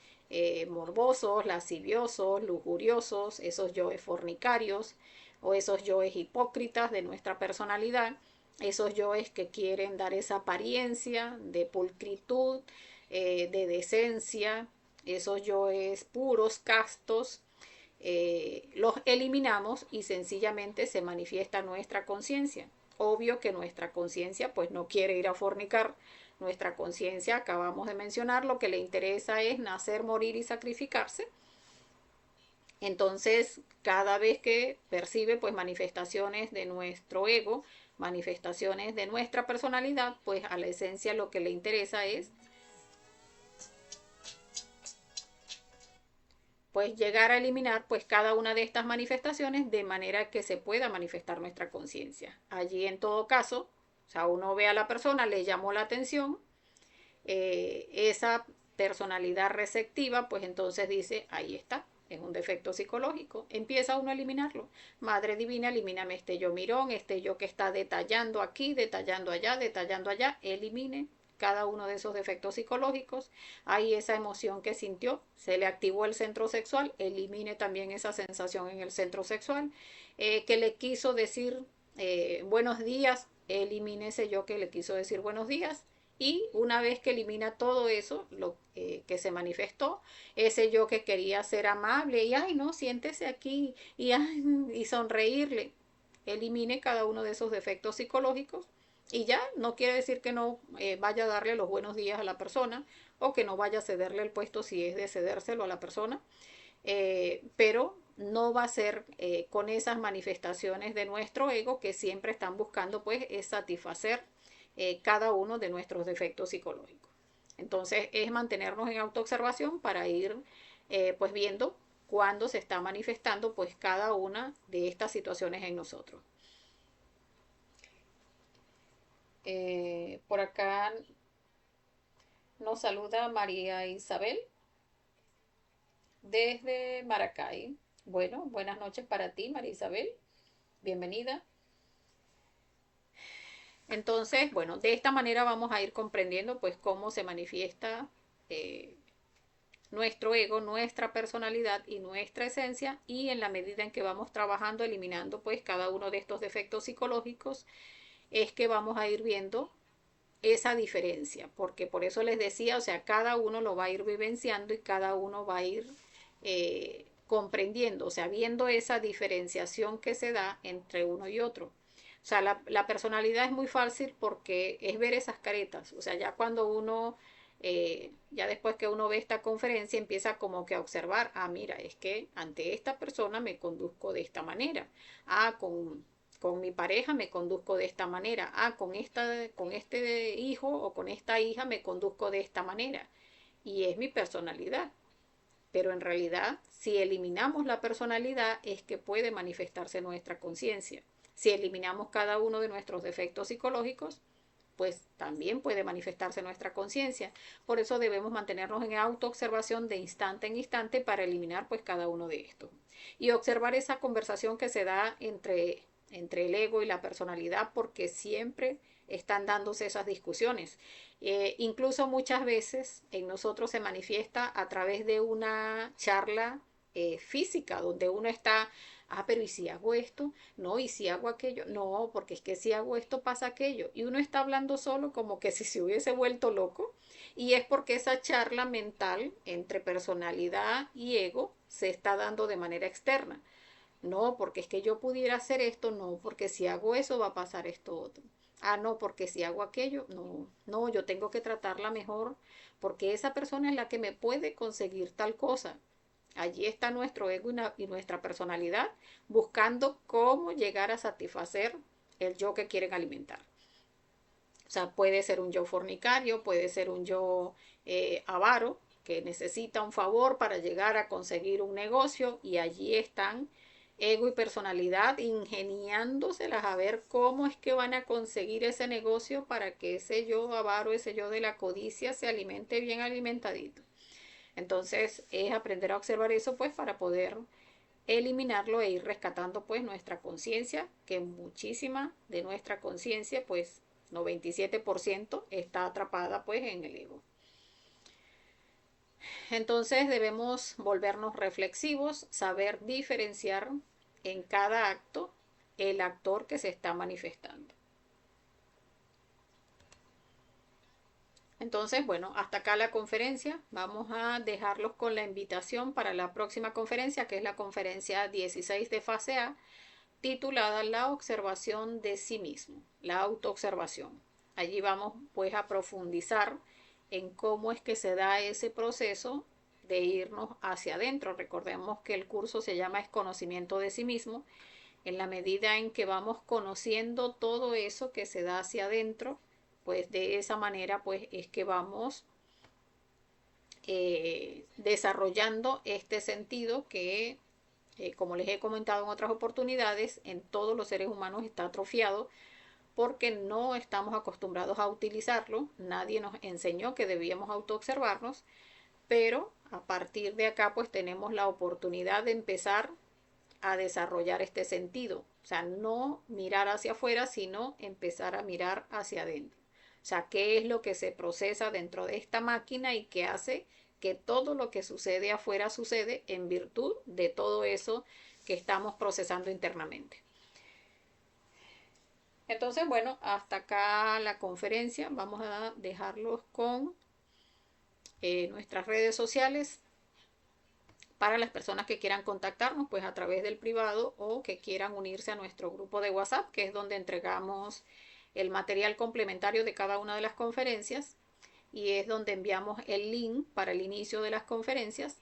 morbosos, lasciviosos, lujuriosos, esos yoes fornicarios o esos yoes hipócritas de nuestra personalidad, esos yoes que quieren dar esa apariencia de pulcritud, de decencia, esos yoes puros, castos, los eliminamos y sencillamente se manifiesta nuestra conciencia. Obvio que nuestra conciencia pues no quiere ir a fornicar. Nuestra conciencia, acabamos de mencionar, lo que le interesa es nacer, morir y sacrificarse. Entonces, cada vez que percibe pues manifestaciones de nuestro ego, manifestaciones de nuestra personalidad, pues a la esencia lo que le interesa es pues llegar a eliminar pues cada una de estas manifestaciones de manera que se pueda manifestar nuestra conciencia. Allí en todo caso, o sea, uno ve a la persona, le llamó la atención, esa personalidad receptiva, pues entonces dice, ahí está, es un defecto psicológico, empieza uno a eliminarlo. Madre divina, elimíname este yo mirón, este yo que está detallando aquí, detallando allá, elimine cada uno de esos defectos psicológicos. Ahí esa emoción que sintió, se le activó el centro sexual, elimine también esa sensación en el centro sexual. Que le quiso decir buenos días, elimine ese yo que le quiso decir buenos días. Y una vez que elimina todo eso, lo que se manifestó, ese yo que quería ser amable y, ay, no, siéntese aquí y, ay, y sonreírle, elimine cada uno de esos defectos psicológicos y ya no quiere decir que no vaya a darle los buenos días a la persona o que no vaya a cederle el puesto si es de cedérselo a la persona, pero no va a ser con esas manifestaciones de nuestro ego que siempre están buscando pues es satisfacer cada uno de nuestros defectos psicológicos. Entonces es mantenernos en autoobservación para ir pues viendo cuándo se está manifestando pues cada una de estas situaciones en nosotros. Por acá nos saluda María Isabel desde Maracay. Bueno, buenas noches para ti, María Isabel. Bienvenida. Entonces, bueno, de esta manera vamos a ir comprendiendo pues cómo se manifiesta eh, nuestro ego, nuestra personalidad y nuestra esencia, y en la medida en que vamos trabajando, eliminando pues cada uno de estos defectos psicológicos, es que vamos a ir viendo esa diferencia, porque por eso les decía, o sea, cada uno lo va a ir vivenciando y cada uno va a ir comprendiendo, o sea, viendo esa diferenciación que se da entre uno y otro. O sea, la personalidad es muy fácil porque es ver esas caretas, o sea, ya cuando uno, ya después que uno ve esta conferencia, empieza como que a observar, ah, mira, es que ante esta persona me conduzco de esta manera, ah, con mi pareja me conduzco de esta manera, ah, con este hijo o con esta hija me conduzco de esta manera. Y es mi personalidad. Pero en realidad, si eliminamos la personalidad, es que puede manifestarse nuestra conciencia. Si eliminamos cada uno de nuestros defectos psicológicos, pues también puede manifestarse nuestra conciencia. Por eso debemos mantenernos en autoobservación de instante en instante para eliminar pues cada uno de estos. Y observar esa conversación que se da entre el ego y la personalidad, porque siempre están dándose esas discusiones. Incluso muchas veces en nosotros se manifiesta a través de una charla física, donde uno está, ah, pero ¿y si hago esto? No, ¿y si hago aquello? No, porque es que si hago esto pasa aquello. Y uno está hablando solo como que si se hubiese vuelto loco. Y es porque esa charla mental entre personalidad y ego se está dando de manera externa. No, porque es que yo pudiera hacer esto, no, porque si hago eso va a pasar esto otro. Ah, no, porque si hago aquello, no, no, yo tengo que tratarla mejor, porque esa persona es la que me puede conseguir tal cosa. Allí está nuestro ego y nuestra personalidad buscando cómo llegar a satisfacer el yo que quieren alimentar. O sea, puede ser un yo fornicario, puede ser un yo avaro, que necesita un favor para llegar a conseguir un negocio, y allí están ego y personalidad ingeniándoselas a ver cómo es que van a conseguir ese negocio para que ese yo avaro, ese yo de la codicia se alimente bien alimentadito. Entonces es aprender a observar eso pues para poder eliminarlo e ir rescatando pues nuestra conciencia, que muchísima de nuestra conciencia, pues 97% está atrapada pues en el ego. Entonces debemos volvernos reflexivos, saber diferenciar en cada acto el actor que se está manifestando. Entonces, bueno, hasta acá la conferencia. Vamos a dejarlos con la invitación para la próxima conferencia, que es la conferencia 16 de fase A, titulada La observación de sí mismo, la autoobservación. Allí vamos pues a profundizar en cómo es que se da ese proceso de irnos hacia adentro. Recordemos que el curso se llama Es conocimiento de sí mismo. En la medida en que vamos conociendo todo eso que se da hacia adentro, pues de esa manera pues es que vamos desarrollando este sentido que, como les he comentado en otras oportunidades, en todos los seres humanos está atrofiado porque no estamos acostumbrados a utilizarlo. Nadie nos enseñó que debíamos autoobservarnos, pero a partir de acá pues tenemos la oportunidad de empezar a desarrollar este sentido. O sea, no mirar hacia afuera, sino empezar a mirar hacia adentro. O sea, qué es lo que se procesa dentro de esta máquina y qué hace que todo lo que sucede afuera sucede en virtud de todo eso que estamos procesando internamente. Entonces, bueno, hasta acá la conferencia. Vamos a dejarlos con nuestras redes sociales para las personas que quieran contactarnos, pues a través del privado o que quieran unirse a nuestro grupo de WhatsApp, que es donde entregamos el material complementario de cada una de las conferencias y es donde enviamos el link para el inicio de las conferencias.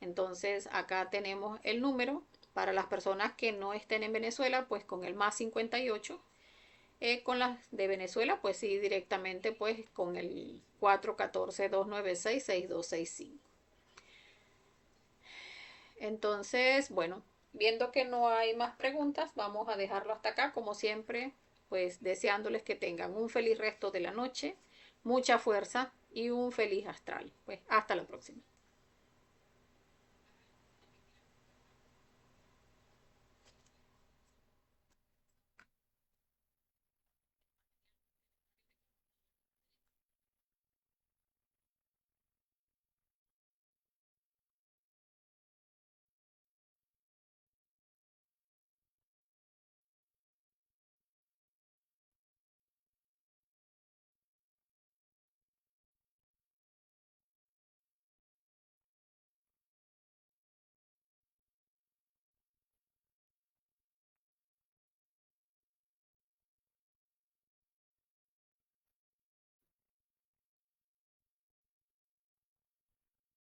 Entonces acá tenemos el número para las personas que no estén en Venezuela, pues con el más 58. Con las de Venezuela, pues sí, directamente pues con el 414-296-6265. Entonces, bueno, viendo que no hay más preguntas, vamos a dejarlo hasta acá, como siempre, pues deseándoles que tengan un feliz resto de la noche, mucha fuerza y un feliz astral. Pues hasta la próxima.